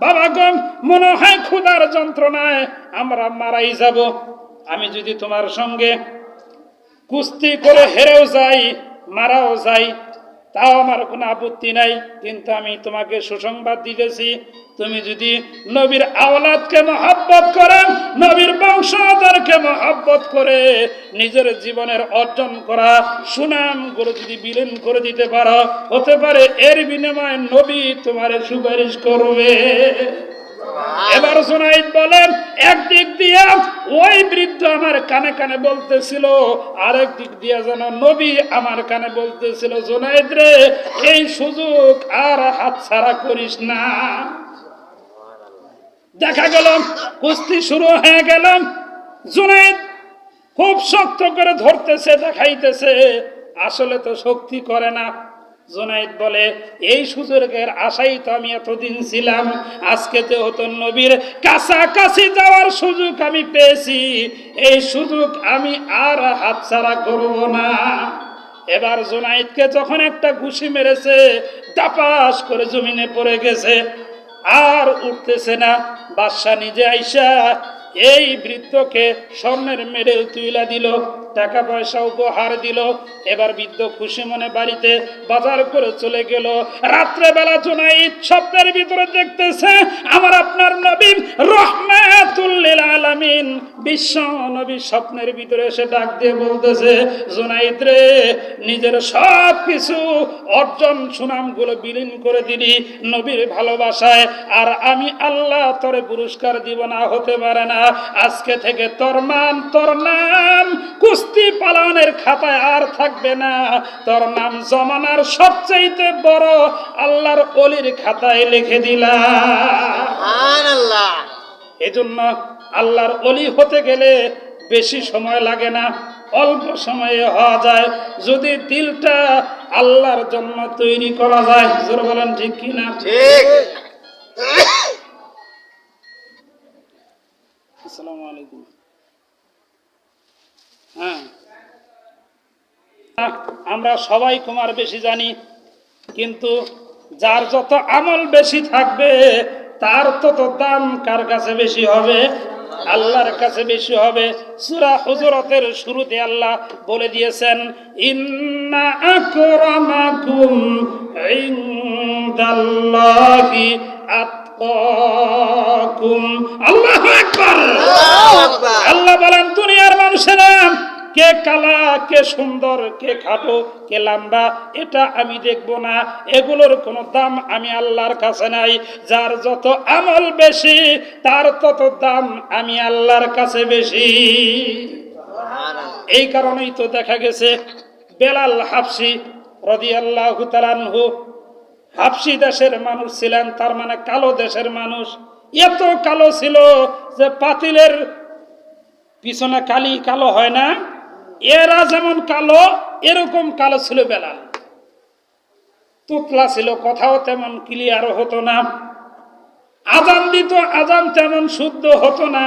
বাবা গো মনে হয় ক্ষুধার যন্ত্রণায় আমরা মারাই যাব। আমি যদি তোমার সঙ্গে কুস্তি করে হেরেও যাই, মারাও যাই, তাও আমার কোনো আপত্তি নাই, কিন্তু আমি তোমাকে সুসংবাদ দিতেছি, তুমি যদি নবীর আওলাদকে মহব্বত করেন, নবীর বংশধরকে মহব্বত করে নিজের জীবনের অর্জন করা সুনাম গুলো যদি বিলীন করে দিতে পারো, হতে পারে এর বিনিময়ে নবী তোমার সুপারিশ করবে। এবার জুনায়েদ বলেন, একদিক দিয়ে ওই বৃদ্ধ আমার কানে কানে বলতেছিল, আরেক দিক দিয়ে যেন নবী আমার কানে বলতেছিল, জুনায়েদ রে, এই সুযোগ আর হাতছাড়া করিস না। দেখা গেল কুস্তি শুরু হয়ে গেল। জুনায়েদ খুব শক্ত করে ধরতেছে, দেখাইতেছে, আসলে তো শক্তি করে না, জুনাইদ বলে, এই সুযোগের আশাই তো আমি এতদিন ছিলাম, আজকে যেহেতু নবীর কাছাকাছি যাওয়ার সুযোগ আমি পেয়েছি, এই সুযোগ আমি আর হাতছাড়া করব না। এবার জুনাইদকে যখন একটা ঘুষি মেরেছে, দাপাস করে জমিনে পড়ে গেছে, আর উঠতেছে না। বাদশা নিজে আইসা এই বৃদ্ধকে স্বর্ণের মেডেল তুইলা দিল, টাকা পয়সা উপহার দিল। এবার বৃদ্ধ খুশি মনে বাড়িতে বাজার করে চলে গেল। রাত্রেবেলা জুনাইদ স্বপ্নের ভিতরে দেখতেছে আমার আপনার নবী রহমাতুল লিল আলামিন বিশ্ব নবী স্বপ্নের ভিতরে এসে ডাক দিয়ে বলতেছে, জুনাইদ রে, নিজের সব কিছু অর্জন সুনামগুলো বিলীন করে দিলি নবীর ভালোবাসায়, আর আমি আল্লাহ তোরে পুরস্কার দিব না? হতে পারে না। আজকে থেকে তোর নাম কুস্তি পালনের খাতায় আর থাকবে না, তোর নাম জমানার সবচাইতে বড় আল্লাহর ওলির খাতায় লিখে দিলাম। সুবহানাল্লাহ। এজন্য আল্লাহর ওলি হতে গেলে বেশি সময় লাগে না, অল্প সময়ে হওয়া যায়, যদি দিলটা আল্লাহর জন্য তৈরি করা যায়। জোরে বলেন ঠিক কিনা? ঠিক। আসসালামু আলাইকুম। হ্যাঁ, আমরা সবাই কুমার বেশি জানি, কিন্তু যার যত আমল বেশি থাকবে তার তত দাম কার কাছে বেশি হবে? আল্লাহর কাছে বেশি হবে। সূরা হুজুরাতের শুরুতে আল্লাহ বলে দিয়েছেন, ইন্না আকরামাকুম ইনদাল্লাহি আতকাকুম। আল্লাহু আকবার। আল্লাহ বলেন, দুনিয়ার মানুষেরা কে কালা, কে সুন্দর, কে খাটো, কে লম্বা, এটা আমি দেখব না। এগুলোর কোনো দাম আমি আল্লাহর কাছে নাই। যার যত আমল বেশি তার তত দাম আমি আল্লাহর কাছে বেশি। এই কারণেই তো দেখা গেছে বেলাল হাবশী রাদিয়াল্লাহু তাআলা আনহু হাবশী দেশের মানুষ ছিলেন, তার মানে কালো দেশের মানুষ। এত কালো ছিল যে পাতিলের পিছনে কালি কালো হয় না, এরা যেমন কালো এরকম কালো ছিল বেলাল। তুতলা ছিল, কথাও তেমন ক্লিয়ার হতো না, আজান দিত, আজান তেমন শুদ্ধ হতো না।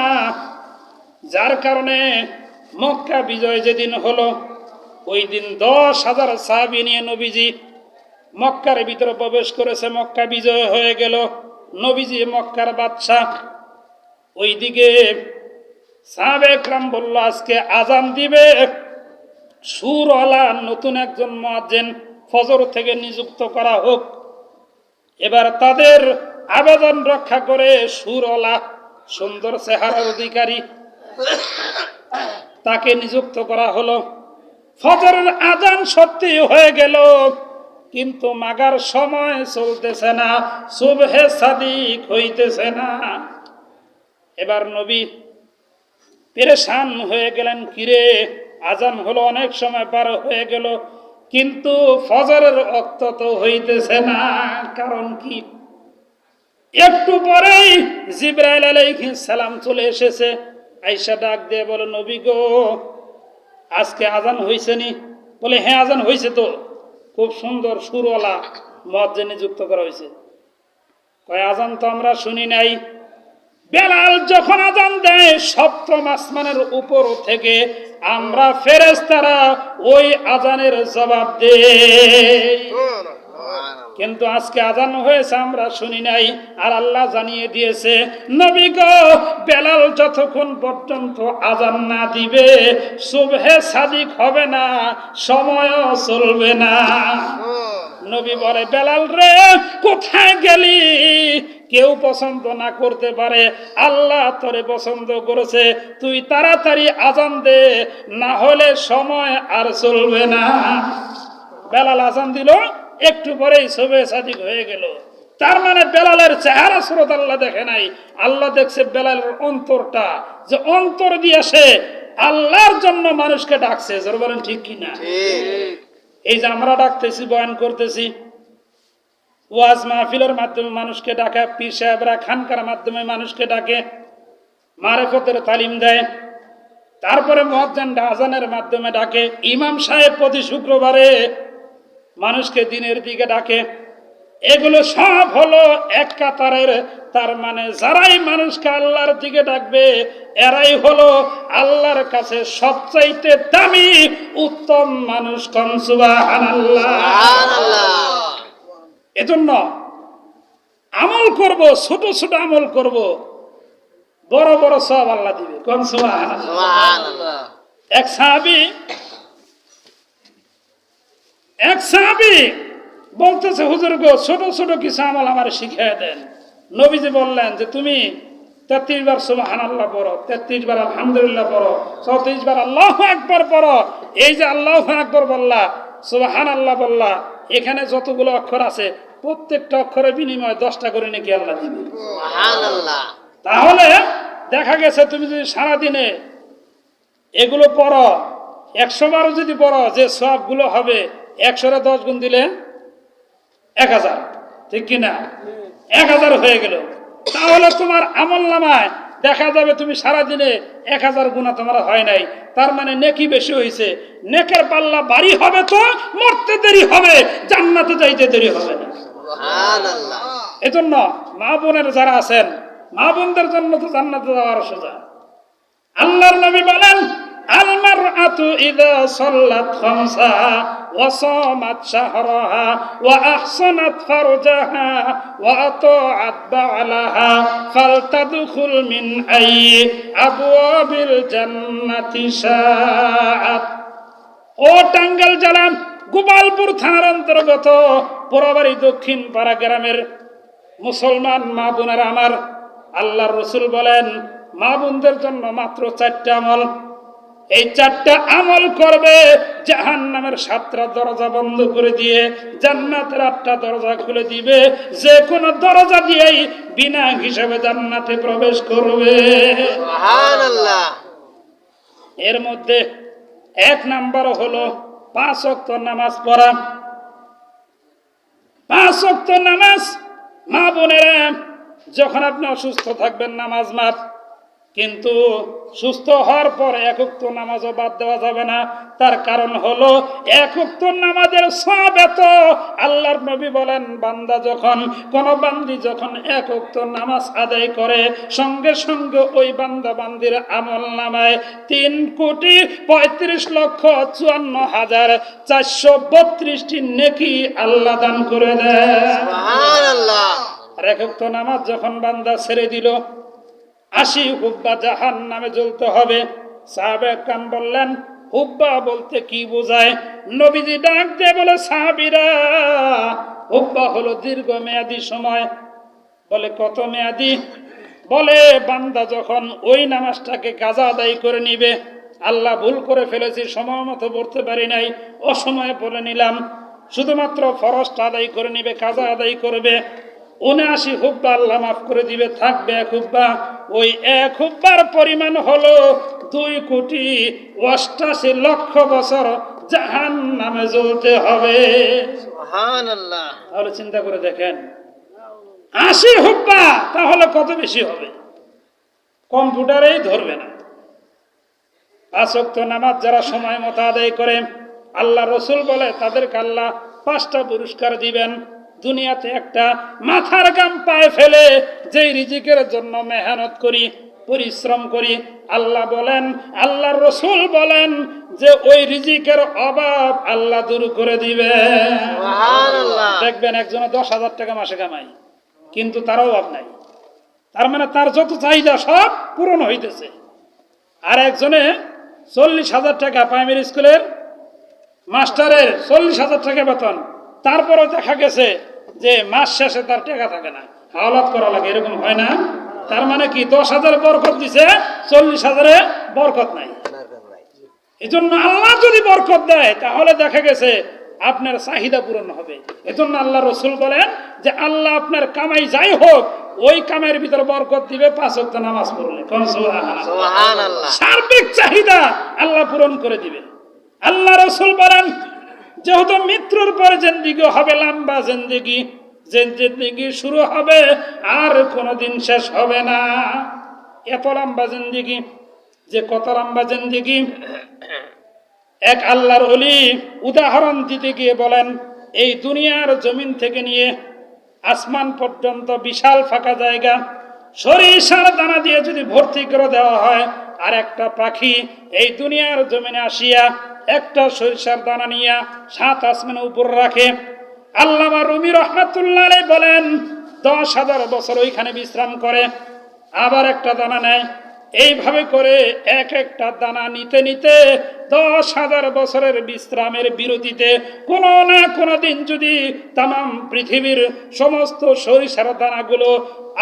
যার কারণে মক্কা বিজয় যেদিন হলো, ওই দিন 10,000 সাহাবী নিয়ে নবীজি মক্কার ভিতরে প্রবেশ করেছে। মক্কা বিজয় হয়ে গেল, নবীজি মক্কার বাদশাহ। ওইদিকে সাহাবে একরাম বলল, আজকে আজান দিবে সুরওয়ালা নতুন একজন মুয়াজ্জিন ফজর থেকে নিযুক্ত করা হোক। এবার তাদের আবেদন রক্ষা করে সুরওয়ালা সুন্দর চেহারার অধিকারী তাকে নিযুক্ত করা হলো। ফজরের আজান সত্যি হয়ে গেল, কিন্তু মাগার সময় চলতেছে না, সুবহে সাদিক হইতেছে না। এবার নবী পেরেশান হয়ে গেলেন, কিরে আজান হলো, অনেক সময় পার হয়ে গেল, কিন্তু ফজরের ওয়াক্ত তো হইতেছে না। কারণ কি? একটু পরেই জিবরাইল আলাইহিস সালাম চলে এসেছে। আয়েশা ডাক দিয়ে বলে, নবী গো, আজকে আজান হইছে নি? বলে, হ্যাঁ আজান হইছে তো, খুব সুন্দর সুরওয়ালা মুয়াজ্জিন নিযুক্ত করা হয়েছে। কয়, আজান তো আমরা শুনি নাই। বেলাল যখন আজান দেয় সপ্তম আসমানের উপর থেকে আমরা ফেরেশতারা ওই আজানের জবাব দেই, কিন্তু আজকে আজান হয়েছে আমরা শুনি নাই। আর আল্লাহ জানিয়ে দিয়েছে, নবী গো, বেলাল যতক্ষণ পর্যন্ত আজান না দিবে সুবহে সাদিক হবে না, সময়ও চলবে না। নবী বলে, বেলাল রে, কোথায় গেলি? কেউ পছন্দ না করতে পারে, আল্লাহ তোরে পছন্দ করেছে, তুই তাড়াতাড়ি আজান দে, না হলে সময় আর চলবে না। বেলাল আজান দিল, একটু পরেই সুবহে সাদিক হয়ে গেল। তার মানে বেলালের চেহারা সুরত আল্লাহ দেখে নাই, আল্লাহ দেখছে বেলালের অন্তরটা, যে অন্তর দিয়ে সে আল্লাহর জন্য মানুষকে ডাকছে। জোরে বলেন ঠিক কিনা? এই যে আমরা ডাকতেছি, বয়ান করতেছি, ওয়াজ মাহফিলের মাধ্যমে মানুষকে ডাকে, পীর সাহেবরা খানকার মাধ্যমে মানুষকে ডাকে, মারেফতের তালিম দেয়, তারপরে মুয়াজ্জিন আজানের মাধ্যমে ডাকে, ইমাম সাহেব প্রতি শুক্রবারে মানুষকে দিনের দিকে ডাকে, এগুলো সব হলো এক কাতারের। তার মানে যারাই মানুষকে আল্লাহর দিকে ডাকবে এরাই হলো আল্লাহর কাছে সবচাইতে দামি উত্তম মানুষ। কোন সুবহানাল্লাহ। এজন্য আমল করব, ছোট ছোট আমল করব, বড় বড় সব আল্লাহ দিবে। কোন সুবহানাল্লাহ। এক সাহাবী বলতেছে, হুজুর গো, ছোট ছোট কিছু আমল আমার শিখিয়ে দেন। নবীজি বললেন যে তুমি 33 বার সুবহানাল্লাহ পড়ো, 33 বার আলহামদুলিল্লাহ পড়ো, 34 বার আল্লাহু আকবার পড়ো। এই যে আল্লাহু আকবার বললা, সুবহানাল্লাহ বললা, এখানে যতগুলো অক্ষর আছে প্রত্যেকটা অক্ষরের বিনিময়ে 10টা করে নাকি আল্লাহ দিবে। সুবহানাল্লাহ। তাহলে দেখা গেছে তুমি যদি সারাদিনে এগুলো পড়ো, 100 বারও যদি পড়ো, যে সবগুলো হবে 100 10 গুণ দিলে 1000, ঠিক কিনা? 1000 হয়ে গেল। তাহলে তোমার আমল নামায় দেখা যাবে তুমি সারাদিনে 1000 গুণা তোমার হয় নাই। তার মানে নেকি বেশি হয়েছে, নেকের পাল্লা ভারী হবে, তো মরতে দেরি হবে, জান্নাতে যাইতে দেরি হবে না। সুবহানাল্লাহ। এজন্য মা বোনের যারা আছেন, মা বোনদের জন্য তো জান্নাতে যাওয়ার সোজা। আল্লাহর নবী বলেন, আল মারআতু ইযা সাল্লাত খামসাহা ওয়া সামাত শাহরাহা ওয়া আহসানাত ফারজাহা ওয়া আতাআত বা'লাহা ফালতাদখুল মিন আইয়ি আবওয়াবিল জান্নাতি শাআত। ও টাঙ্গাইল জেলা গোপালপুর থানার অন্তর্গত পোড়াবাড়ি দক্ষিণ পাড়া গ্রামের মুসলমান মা বোনেরা আমার, আল্লাহর রাসূল বলেন মা বোনদের জন্য মাত্র 4টা আমল। এই 4টা আমল করবে, জাহান্নামের 7টা দরজা বন্ধ করে দিয়ে জান্নাতের 8টা দরজা খুলে দিবে। যে কোনো দরজা দিয়েই বিনা হিসাবে জান্নাতে প্রবেশ করবে। সুবহানাল্লাহ। এর মধ্যে 1 নাম্বার হলো 5 ওয়াক্ত নামাজ পড়া। 5 ওয়াক্ত নামাজ মা বোনেরা, যখন আপনি অসুস্থ থাকবেন নামাজ মাপ, কিন্তু সুস্থ হওয়ার পর 1 ওয়াক্ত নামাজও বাদ দেওয়া যাবে না। তার কারণ হলো 1 ওয়াক্ত নামাজের সওয়াব এত। আল্লাহর নবী বলেন, বান্দা যখন, কোন বান্দি যখন 1 ওয়াক্ত নামাজ আদায় করে, সঙ্গে সঙ্গে ওই বান্দা বান্দির আমল নামায় 3,35,54,432টি নেকি আল্লাহ দান করে দেয়। সুবহানাল্লাহ। আর 1 ওয়াক্ত নামাজ যখন বান্দা ছেড়ে দিল, 80 হুব্বা জাহান নামে জ্বলতে হবে। সাহাবায়ে কেরাম বললেন, হুব্বা বলতে কি বোঝায়? নবীজি ডাক দিয়ে বলে, সাহাবীরা, হুব্বা হলো দীর্ঘমেয়াদী সময়। বলে কত মেয়াদী? বলে বান্দা যখন ওই নামাজটাকে কাজা আদায় করে নিবে, আল্লাহ ভুল করে ফেলেছি, সময় মতো পড়তে পারি নাই, অসময়ে পড়ে নিলাম, শুধুমাত্র ফরজটা আদায় করে নিবে, কাজা আদায় করবে, 79 হুব্বা আল্লাহ মাফ করে দিবে। থাকবে 1 হুব্বা। ওই 1 হুব্বার পরিমাণ হলো 2,88,00,000 বছর জাহান নামে জ্বলতে হবে। সুবহানাল্লাহ। তাহলে চিন্তা করে দেখেন, 80 হুব্বা তাহলে কত বেশি হবে? কম্পিউটারেই ধরবে না। 5 ওয়াক্ত নামাজ যারা সময় মতো আদায় করে, আল্লাহ রাসূল বলে তাদেরকে আল্লাহ 5টা পুরস্কার দিবেন। দুনিয়াতে একটা মাথার ঘাম পায়ে ফেলে যেই রিজিকের জন্য মেহনত করি, পরিশ্রম করি, আল্লাহ বলেন, আল্লাহর রাসূল বলেন যে ওই রিজিকের অভাব আল্লাহ দূর করে দিবে। সুবহানাল্লাহ। দেখবেন একজনে 10,000 টাকা মাসে কামায়, কিন্তু তার অভাব নাই। তার মানে তার যত চাহিদা সব পূরণ হইতেছে। আর একজনে 40,000 টাকা, প্রাইমারি স্কুলের মাস্টারের 40,000 টাকা বেতন, তারপরে দেখা গেছে যে মাস শেষে তার টাকা থাকে না, হাওলাত করা লাগে। এরকম হয় না? তার মানে কি 10,000 বরকত দিছে, 40,000 বরকত নাই। এই জন্য আল্লাহ যদি বরকত দেয় তাহলে দেখা গেছে আপনার চাহিদা পূরণ হবে। এজন্য আল্লাহ রাসূল বলেন যে আল্লাহ আপনার কামাই যাই হোক, ওই কামাইয়ের ভিতর বরকত দিবে 5 ওয়াক্ত নামাজ পড়লে। সুবহানাল্লাহ। সার্বিক চাহিদা আল্লাহ পূরণ করে দিবে। আল্লাহ রাসূল বলেন, যেহেতু মৃত্যুর পরে জিন্দেগি হবে লম্বা জিন্দেগি, যে জিন্দেগি শুরু হবে আর কোনোদিন শেষ হবে না। এত লম্বা জিন্দেগি, যে কত লম্বা জিন্দেগি। এক আল্লাহর ওলি উদাহরণ দিতে গিয়ে বলেন, এই দুনিয়ার জমিন থেকে নিয়ে আসমান পর্যন্ত বিশাল ফাঁকা জায়গা সরিষার দানা দিয়ে যদি ভর্তি করে দেওয়া হয়, আর একটা পাখি এই দুনিয়ার জমিনে আসিয়া একটা সরিষার দানা নিয়ে 7 আসমানের উপর রাখে, আল্লামা রুমি রহমাতুল্লাহ আলাইহি বলেন 10,000 বছর ওইখানে বিশ্রাম করে, আবার একটা দানা নেয়। এইভাবে করে এক একটা দানা নিতে নিতে 10,000 বছরের বিশ্রামের বিরতিতে কোনো না কোনো দিন যদি তামাম পৃথিবীর সমস্ত সরিষার দানাগুলো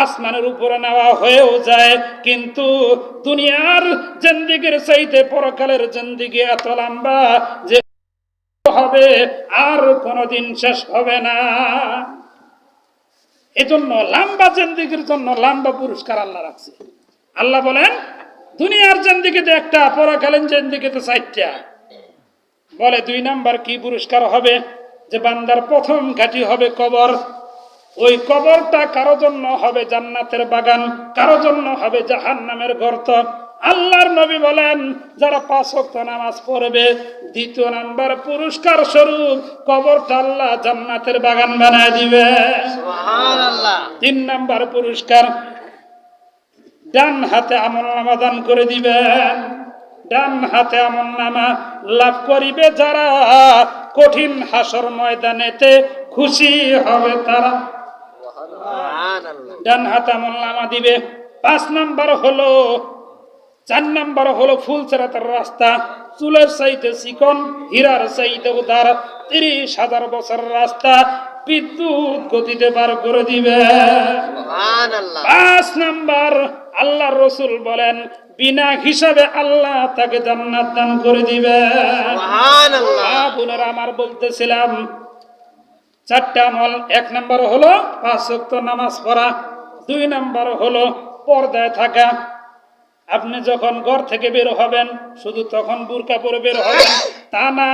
আসমানের উপরে নেওয়া হয়েও যায়, কিন্তু দুনিয়ার জিন্দেগির চাইতে পরকালের জিন্দেগি এত লম্বা যে হবে আর কোনোদিন শেষ হবে না। এজন্য লম্বা জিন্দেগির জন্য লম্বা পুরস্কার আল্লাহ রাখছে। আল্লাহ বলেন দুনিয়ার জিন্দেগিতে একটা, পরকালীন জিন্দেগিতে 4টা। বলে 2 নাম্বার কি পুরস্কার হবে? যে বান্দার প্রথম ঘাঁটি হবে কবর। ওই কবরটা কারো জন্য হবে জান্নাতের বাগান, কারো জন্য হবে জাহান্নামের গর্ত। আল্লাহর নবী বলেন যারা 5 ওয়াক্ত নামাজ পড়বে, 2 নাম্বার পুরস্কার স্বরূপ কবরটা আল্লাহ জান্নাতের বাগান বানায় দিবে। সুবহানাল্লাহ। 3 নাম্বার পুরস্কার ডান হাতে আমলনামা দান করে দিবেন। ডান হাতে আমলনামা লাভ করিবে যারা, কঠিন হাসর ময়দানেতে খুশি হবে তারা। সুবহানাল্লাহ। ডান হাতে আমলনামা দিবে। 5 নাম্বার হলো 4 নাম্বার হলো ফুলসেরাতের রাস্তা, চুলের চাইতে চিকন, হীরার চাইতে উদার, 30,000 বছর রাস্তা বিদ্যুৎ গতিতে পার করে দিবে। সুবহানাল্লাহ। 5 নাম্বার আল্লাহ রসুল বলেন বিনা হিসাবে আল্লাহ তাকে জান্নাত দান করে দিবে। সুবহানাল্লাহ। বোনেরা আমার বলতেছিলাম 4টা আমল। 1 নাম্বার হলো 5 ওয়াক্ত নামাজ পড়া, 2 নাম্বার হলো পর্দায় থাকা। আপনি যখন ঘর থেকে বের হবেন শুধু তখন বুরকা পরে বের হবেন তা না,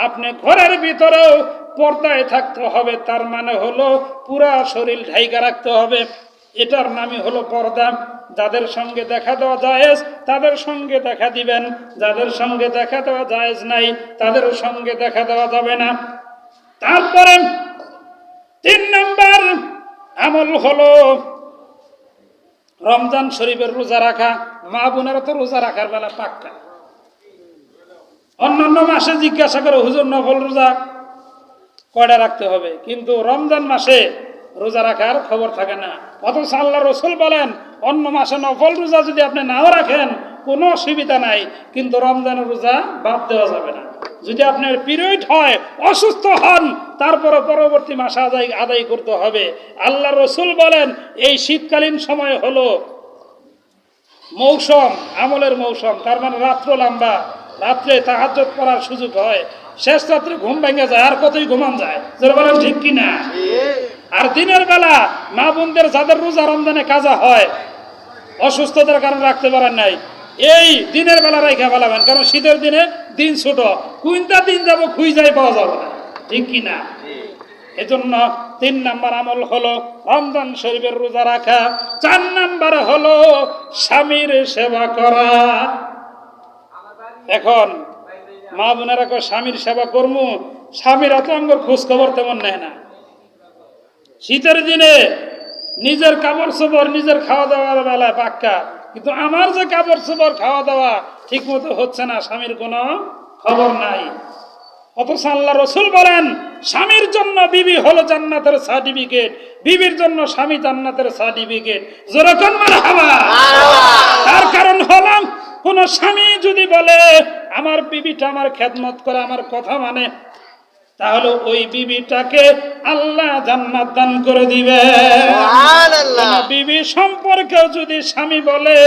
আপনি ঘরের ভিতরেও পর্দায় থাকতে হবে। তার মানে হলো পুরা শরীর ঢাইকা রাখতে হবে। এটার নামই হলো পর্দা। যাদের সঙ্গে দেখা দেওয়া জায়েজ তাদের সঙ্গে দেখা দিবেন, যাদের সঙ্গে দেখা দেওয়া জায়েজ নাই তাদের সঙ্গে দেখা দেওয়া যাবে না। তারপরে 3 নাম্বার আমল হলো রমজান শরীফের রোজা রাখা। মা বোনেরা তো রোজা রাখার বেলা পাক্কা। অন্যান্য মাসে জিজ্ঞাসা করে হুজুর নফল রোজা কয়টা রাখতে হবে, কিন্তু রমজান মাসে রোজা রাখার খবর থাকে না। অথচ আল্লাহ রসুল বলেন অন্য মাসে নফল রোজা যদি আপনি নাও রাখেন কোনো অসুবিধা নাই, কিন্তু রমজানের রোজা বাদ দেওয়া যাবে না। যদি আপনার পিরিয়ড হয়, অসুস্থ হন, তারপরে পরবর্তী মাসে আদায় করতে হবে। আল্লাহ রসুল বলেন এই শীতকালীন সময় হলো মৌসুম, আমলের মৌসুম। তার মানে রাত্র লম্বা, রাত্রে তাহাজ্জুদ পড়ার সুযোগ হয়, শেষ রাত্রে ঘুম ভেঙে যায়, আর কতই ঘুমান যায়, যারা বলেন ঠিক কিনা। আর দিনের বেলা মা বোনদের যাদের রোজা রমজানে কাজা হয়, অসুস্থতার কারণে রাখতে পারেন নাই, এই দিনের বেলা রাইখা ফেলাবেন, কারণ শীতের দিনে দিন ছোট, কোনটা দিন যাব খুঁজ যাই পাওয়া যাবে না, ঠিক কিনা। এজন্য 3 নাম্বার আমল হলো রমজান শরীফের রোজা রাখা। 4 নাম্বার হলো স্বামীর সেবা করা। এখন মা বোনেরা স্বামীর সেবা করবো, স্বামীরা তো আমার খোঁজ খবর তেমন নেয় না। শীতের দিনে নিজের কাপড় চোপড় নিজের খাওয়া দাওয়ার বেলায় পাক্কা, কিন্তু আমার যে কাপড় চোপড় খাওয়া দাওয়া ঠিক মতো হচ্ছে না, স্বামীর কোনো খবর নাই। অথচ আল্লাহ রসুল বলেন স্বামীর জন্য বিবি হলো জান্নাতের সার্টিফিকেট, বিবির জন্য স্বামী জান্নাতের সার্টিফিকেট। যেরকম মারহাবা। তার কারণ হলো কোন স্বামী যদি বলে আমার বিবিটা আমার খেদমত করে, আমার কথা মানে, তাহলে ওই বিবিটাকে আল্লাহ জান্নাত দান করে দিবে। সুবহানাল্লাহ। বিবি সম্পর্কেও যদি স্বামী বলে,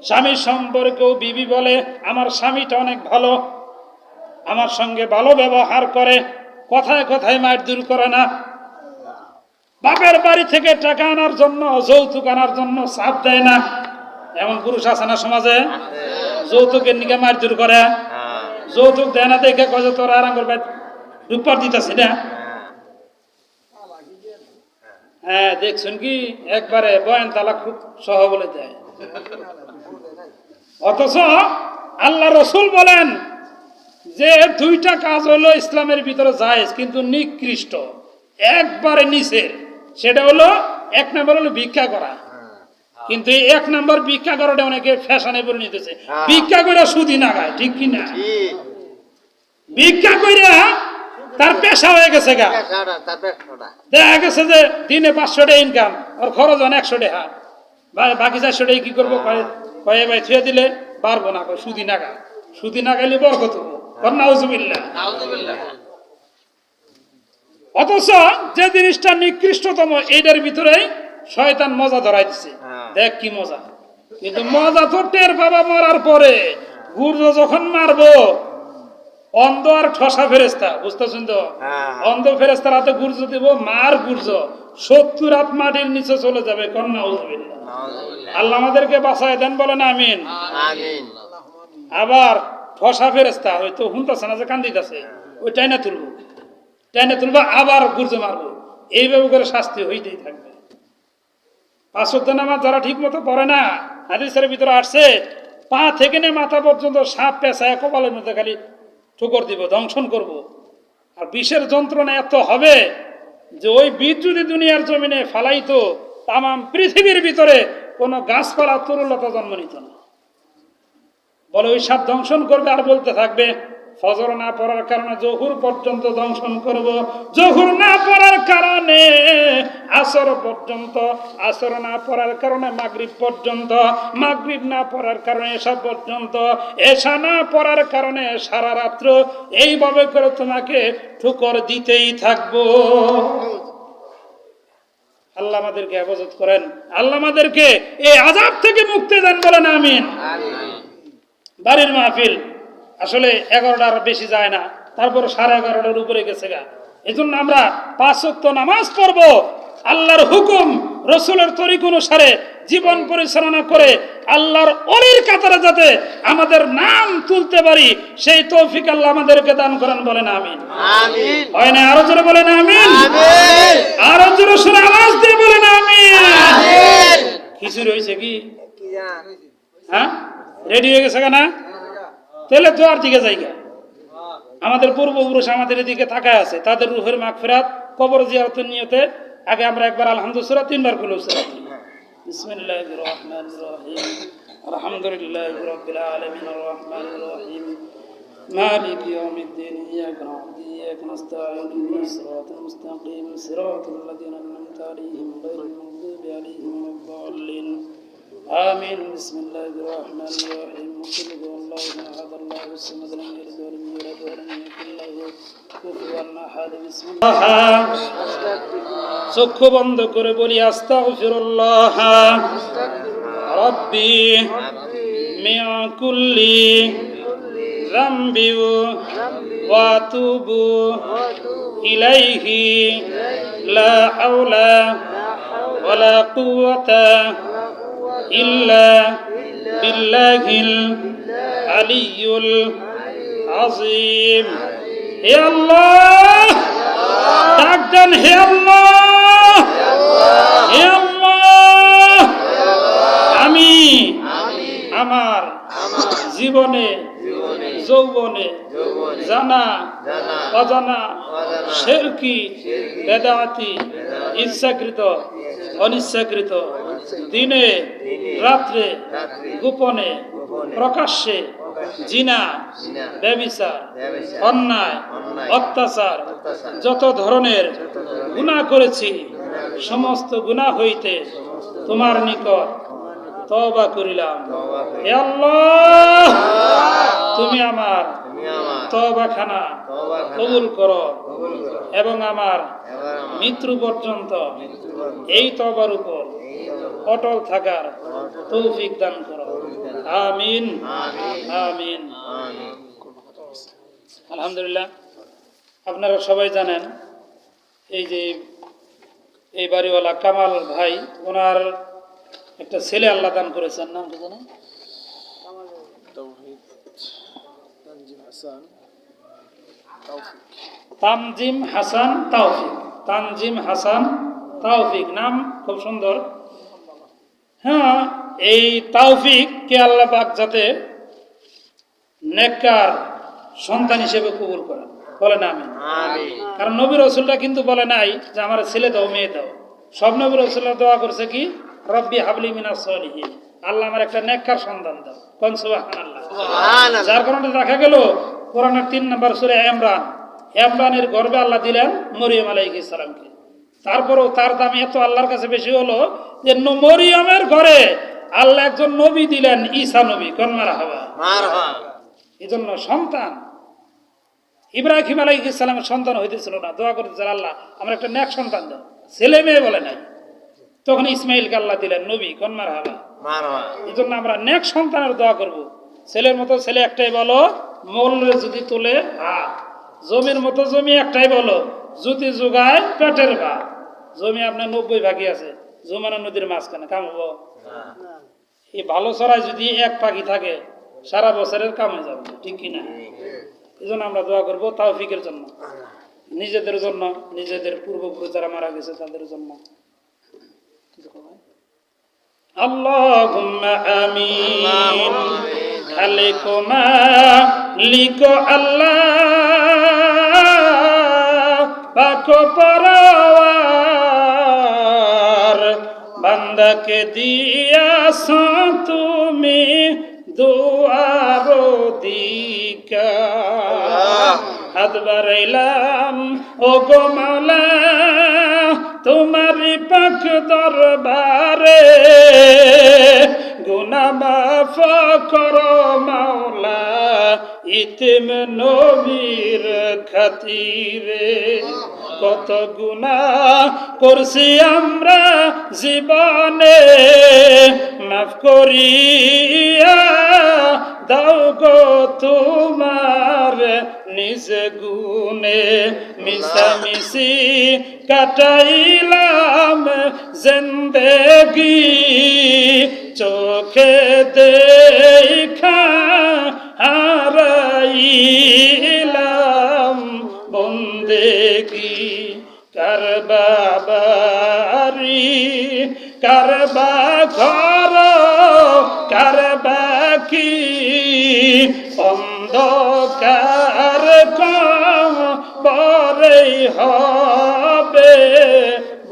স্বামী সম্পর্কেও বিবি বলে আমার স্বামীটা অনেক ভালো, আমার সঙ্গে ভালো ব্যবহার করে, কথায় কথায় মারধর করে না, বাপের বাড়ি থেকে টাকা আনার জন্য যৌতুক আনার জন্য চাপ দেয় না। এমন পুরুষ আছে না সমাজে, যৌতুকের নিকে মারধর করে, যৌতুক দেয় না দেখে কয়ে তোর আরাম করবে রূপার দিতেছি না। হ্যাঁ দেখছেন কি একবারে বয়ান তালাক সহ বলে দেয়। অথচ আল্লাহ রসুল বলেন যে দুইটা কাজ হলো ইসলামের ভিতরে জায়েজ কিন্তু নিকৃষ্ট, একবারে নিচের, সেটা হলো এক নম্বর হলো ভিক্ষা করা। কিন্তু এই এক নম্বর ভিক্ষা করাটা অনেকে ফ্যাশনে পরিণত হয়েছে, ভিক্ষা করে সুদি না খায়, ঠিক কিনা? ঠিক। ভিক্ষা কইরা তার পেশা হয়ে গেছে গা। দেখা গেছে যে দিনে 500 টাকা ইনকাম, ওর খরচ হয় 100 টাকা, বাকি 400 টাকা কি করবো? কয়ে ভাই থুয়ে দিলে পারবো না, সুদি না খায়, সুদি না খাইলে বরকত হবো। নাউজুবিল্লাহ। অথচ যে জিনিসটা নিকৃষ্টতম এইটার ভিতরেই শয়তান মজা ধরাই দিচ্ছে, দেখ কি মজা। কিন্তু মজা তো টের বাবা মরার পরে, গুর্জ যখন মারবো, অন্ধ আর ঠসা ফেরেস্তা, বুঝতেছেন তো? অন্ধ ফেরেস্তার হাতে গুর্জ দিব, মার গুর্জ 70 হাত মাটির নিচে চলে যাবে। কন্যা আল্লাহ আমাদেরকে বাঁচায় দেন, বলেন আমিন। আবার ঠসা ফেরেস্তা হয়তো হুনতেছে না, যে কান্দিতেছে, ওই টাইনা তুলবো, আবার গুর্জ মারবো, এইভাবে করে শাস্তি হইতেই থাকবে। 5 ওয়াক্ত নামাজ যারা ঠিক মতো পড়ে না, হাদিসের ভিতরে আসছে, পা থেকে নিয়ে মাথা পর্যন্ত সাপ পেঁচায় কপালের মধ্যে খালি ঠোকর দিব, দংশন করব। আর বিষের যন্ত্রণা এত হবে যে ওই বীজ যদি দুনিয়ার জমিনে ফালাইতো, তাম পৃথিবীর ভিতরে কোনো গাছপালা তরুলতা জন্ম নিত না। বলে ওই সাপ দংশন করবে আর বলতে থাকবে, ফজর না পড়ার কারণে জহুর পর্যন্ত দংশন করব, জহুর না পড়ার কারণে আসর পর্যন্ত, আসর না পড়ার কারণে মাগরিব পর্যন্ত, মাগরিব না পড়ার কারণে এশা পর্যন্ত, এশা না পড়ার কারণে সারা রাত্র, এইভাবে করে তোমাকে ঠুকর দিতেই থাকবো। আল্লাহ আমাদেরকে হেফাজত করেন, আল্লাহ আমাদেরকে এই আযাব থেকে মুক্তি দেন, বলেন আমিন। বাড়ির মাহফিল আসলে 11টার বেশি যায় না, তারপর 11:30টার উপরে গেছে গা। এই জন্য আমরা 5 ওয়াক্ত নামাজ পড়বো, আল্লাহর হুকুম রসুলের তরিক অনুসারে জীবন পরিচালনা করে আল্লাহর ওলির কাতারে যাতে আমাদের নাম তুলতে পারি, সেই তৌফিক আল্লাহ আমাদেরকে দান করেন, বলেন আমিন। হয় না? আরো জোরে বলেন আমিন। আরো জোরে সুরে আওয়াজ দিয়ে বলেন আমিন। খিচুড়ি হয়েছে কি? হ্যাঁ, রেডি হয়ে গেছে না? তাহলে দোয়ার দিকে যাইগা। আমাদের পূর্বপুরুষ আমাদের এদিকে তাকায় আছে, তাদের রূহের মাগফিরাত, কবর জিয়ারতের নিয়তে আগে আমরা একবার আলহামদুলিল্লাহ সূরা 3 বার কুল সূরা। বিসমিল্লাহির রহমানির রহিম, আলহামদুলিল্লাহি রাব্বিল আলামিন, আর রহমানির রহিম, মালিকি ইয়াউমিদ্দিন, ইয়াকা না'বুদু ওয়া ইয়াকা নাস্তাঈন, ইহদিনাস সিরাতাল মুস্তাকিম, সিরাতাল লাযীনা আন'আমতা আলাইহিম গায়রিল মাগদুবি আলাইহিম ওয়ালাদ-দাল্লিন। آمين. بسم الله الرحمن الرحيم. قل هو الله أحد الله الصمد لم يلد ولم يولد ولم يكن له كفوا أحد. بسم الله. চক্ষু বন্ধ করে বলি আস্তাগফিরুল্লাহ রাব্বি মিন কুল্লি যামবি ওয়া আতুবু ইলাইহি লা হাওলা ওয়ালা কুওয়াতা ইল্লা বিল্লাহিল আলিয়্যুল আযীম। হে আল্লাহ, ডাক দেন, হে আল্লাহ, হে আল্লাহ, আমি আমার জীবনে যৌবনে জানা অজানা শিরকি বেদাতি ইচ্ছাকৃত অনিচ্ছাকৃত দিনে রাত্রে গোপনে প্রকাশ্যে জিনা ব্যভিচার অন্যায় অত্যাচার যত ধরনের গুনাহ করেছি, সমস্ত গুনাহ হইতে তোমার নিকট তওবা করিলাম। হে আল্লাহ, তুমি আমার তওবাখানা কবুল করো এবং আমার মৃত্যু পর্যন্ত এই তওবার উপর অটল থাকার তৌফিক দান করো। আমিন আমিন। আলহামদুলিল্লাহ, আপনারা সবাই জানেন এই যে এই বাড়িওয়ালা কামাল ভাই, ওনার একটা ছেলে আল্লাহ দান করেছেন, নাম কি জানেন? তানজিম হাসান তাওফিক। তানজিম হাসান তাওফিক নাম খুব সুন্দর। হ্যাঁ, এই তাওফিক কে আল্লাহ পাক যাতে নেককার সন্তান হিসেবে কবুল করেন, বলে না আমি। আমিন। কারণ নবী রাসূলরা কিন্তু বলে নাই যে আমার ছেলে দাও মেয়ে দাও, সব নবী রাসূলরা দোয়া করছে কি রব্বি হাবলি মিনাস সলিহিন, আল্লাহ আমার একটা নেককার সন্তান দাও, কোন সুবহানাল্লাহ। সুবহানাল্লাহ। যার কারণে দেখা গেল কোরআনের 3 নম্বর সূরা ইমরানের গর্ভে আল্লাহ দিলেন মরিয়ম আলাইহিস সালামকে। তারপরেও তার দাম এত আল্লাহর কাছে বেশি হলো যে মরিয়মের ঘরে আল্লাহ একজন নবী দিলেন, ঈসা নবী, কোন মারহাবা। মারহাবা। এই জন্য সন্তান ইব্রাহিম আলাইহিস সালামের সন্তান হইতেছিল না, দোয়া করতেছিল আল্লাহ আমার একটা নেক সন্তান দাও, ছেলে মেয়ে বলে নাই, তখন ইসমাইলকে আল্লাহ দিলেন নবী, কোন মারহাবা। মারহাবা। এই জন্য আমরা নেক সন্তানের দোয়া করব। ছেলের মতো ছেলে একটাই বলো, মোলরে যদি তোলে হাত, জমির মতো জমি একটাই বলো, যদি যোগায় পেটের ভাত। জমি আপনার 90 ভাগই আছে, যমুনা নদীর মাঝখানে, কাম হবো? এই ভালো ছড়ায় যদি এক পাখি থাকে সারা বছরের কামে যাবে, ঠিক কিনা? এই জন্য আমরা দোয়া করবো তাওফিকের জন্য, নিজেদের জন্য, নিজেদের পূর্বপুরুষ যারা মারা গেছে তাদের জন্য। আল্লাহুম্মা আমিন। খালিকু মালিকু আল্লাহ, পাক পরওয়ার, বান্দাকে দিয়াছ তুমি দুয়ার অধিকার। হাত বাড়াইলাম ও গো মাওলা তোমারি পাক দরবারে, গুনাহ মাফ করো মাওলা ইতিম নবীর খাতিরে। কত গুনাহ করছি আমরা জীবনে, মাফ করিয়া দাও গো তোমার নিজ গুণে। মিশামিশি কাটাইলাম জিন্দেগি, চোখে দেখা হারাইলাম বন্দেগি। কারবাবারি কারবা ঘর কারবা কি, অন্ধকার কবরে হবে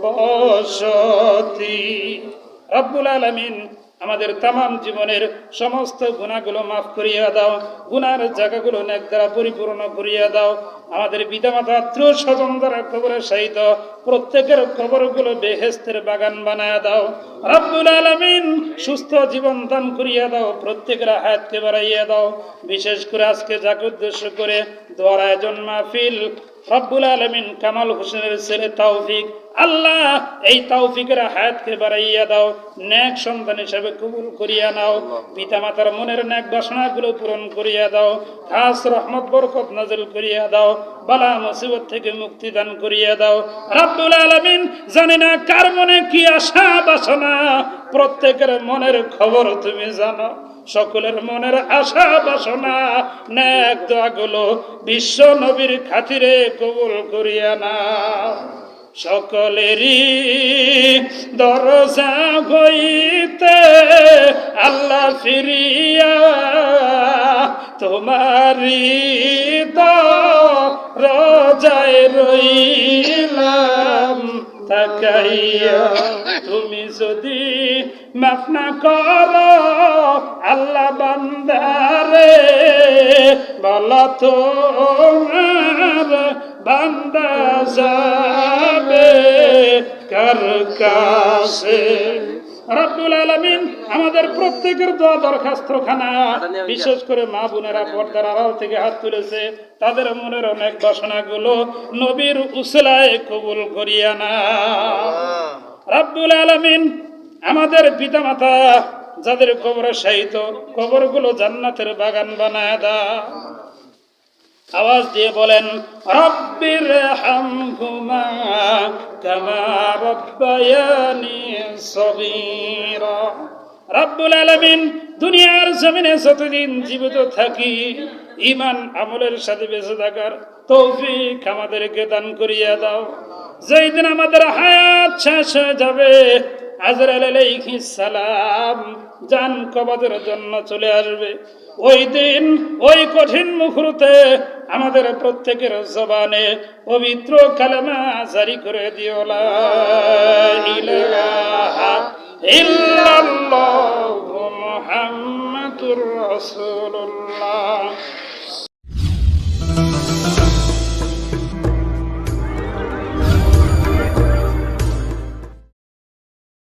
বসতি। রব্বুল আলামিন আমাদের তামাম জীবনের সমস্ত গুনাহগুলো মাফ করিয়া দাও, গুনার জায়গাগুলো নেক দ্বারা পরিপূর্ণ করিয়া দাও। আমাদের পিতামাতা আত্মীয় স্বজন দ্বারা কবরের সহিত প্রত্যেকের কবরগুলো বেহেশতের বাগান বানায়া দাও। রব্বুল আলামিন সুস্থ জীবন দান করিয়া দাও, প্রত্যেকের হায়াতকে বাড়াইয়া দাও। বিশেষ করে আজকে যাকে উদ্দেশ্য করে দোয়ার আয়োজন মাহফিল, রব্বুল আলামিন কামাল হোসেনের ছেলে তৌফিক, আল্লাহ এই তৌফিকের হায়াতকে বাড়াইয়া দাও, নেক সন্তান হিসেবে কবুল করিয়া নাও। পিতামাতার মনের নেক বাসনাগুলো পূরণ করিয়া দাও, খাস রহমত বরকত নাযিল করিয়া দাও, বালা মুসিবত থেকে মুক্তি দান করিয়া দাও। রব্বুল আলামিন জানি না কার মনে কি আশা বাসনা, প্রত্যেকের মনের খবর তুমি জানো। সকলের মনের আশা বাসনা নেক দোয়াগুলো বিশ্ব নবীর খাতিরে কবুল করিয়া নাও। সকলেরই দরজা হইতে আল্লাহ ফিরিয়া তোমারি দরজায় রইলাম তাকাইয়া। তুমি যদি মাফ না করো আল্লাহ বান্দারে, বলো তোমার বান্দা যাবে কার কাছে। রব্বুল আলামিন আমাদের প্রত্যেকের দোয়া দরখাস্তখানা, বিশেষ করে মা বোনেরা পর্দার আড়াল থেকে হাত তুলেছে, তাদের মনের অনেক বাসনাগুলো নবীর উসিলায় কবুল করিয়া নাও। রব্বুল আলামিন আমাদের পিতামাতা যাদের কবরে শায়িত, কবরগুলো জান্নাতের বাগান বানায় দাও। আওয়াজ দিয়ে বলেন রব্বির হামহুমা কামা রব্বায়ানি সগীরা। রব্বুল আলামিন দুনিয়ার জমিনে যতদিন জীবিত থাকি ঈমান আমলের সাথে বেঁচে থাকার তৌফিক আমাদেরকে দান করিয়া দাও। যেই দিন আমাদের হায়াত শেষ হয়ে যাবে আজরাইল আলাইহিস সালাম জান কবজের জন্য চলে আসবে। ওই দিন ওই কঠিন মুহূর্তে আমাদের প্রত্যেকের জবানে পবিত্র কালেমা জারি করে দিও, লা ইলাহা ইল্লাল্লাহু মুহাম্মাদুর রাসূলুল্লাহ।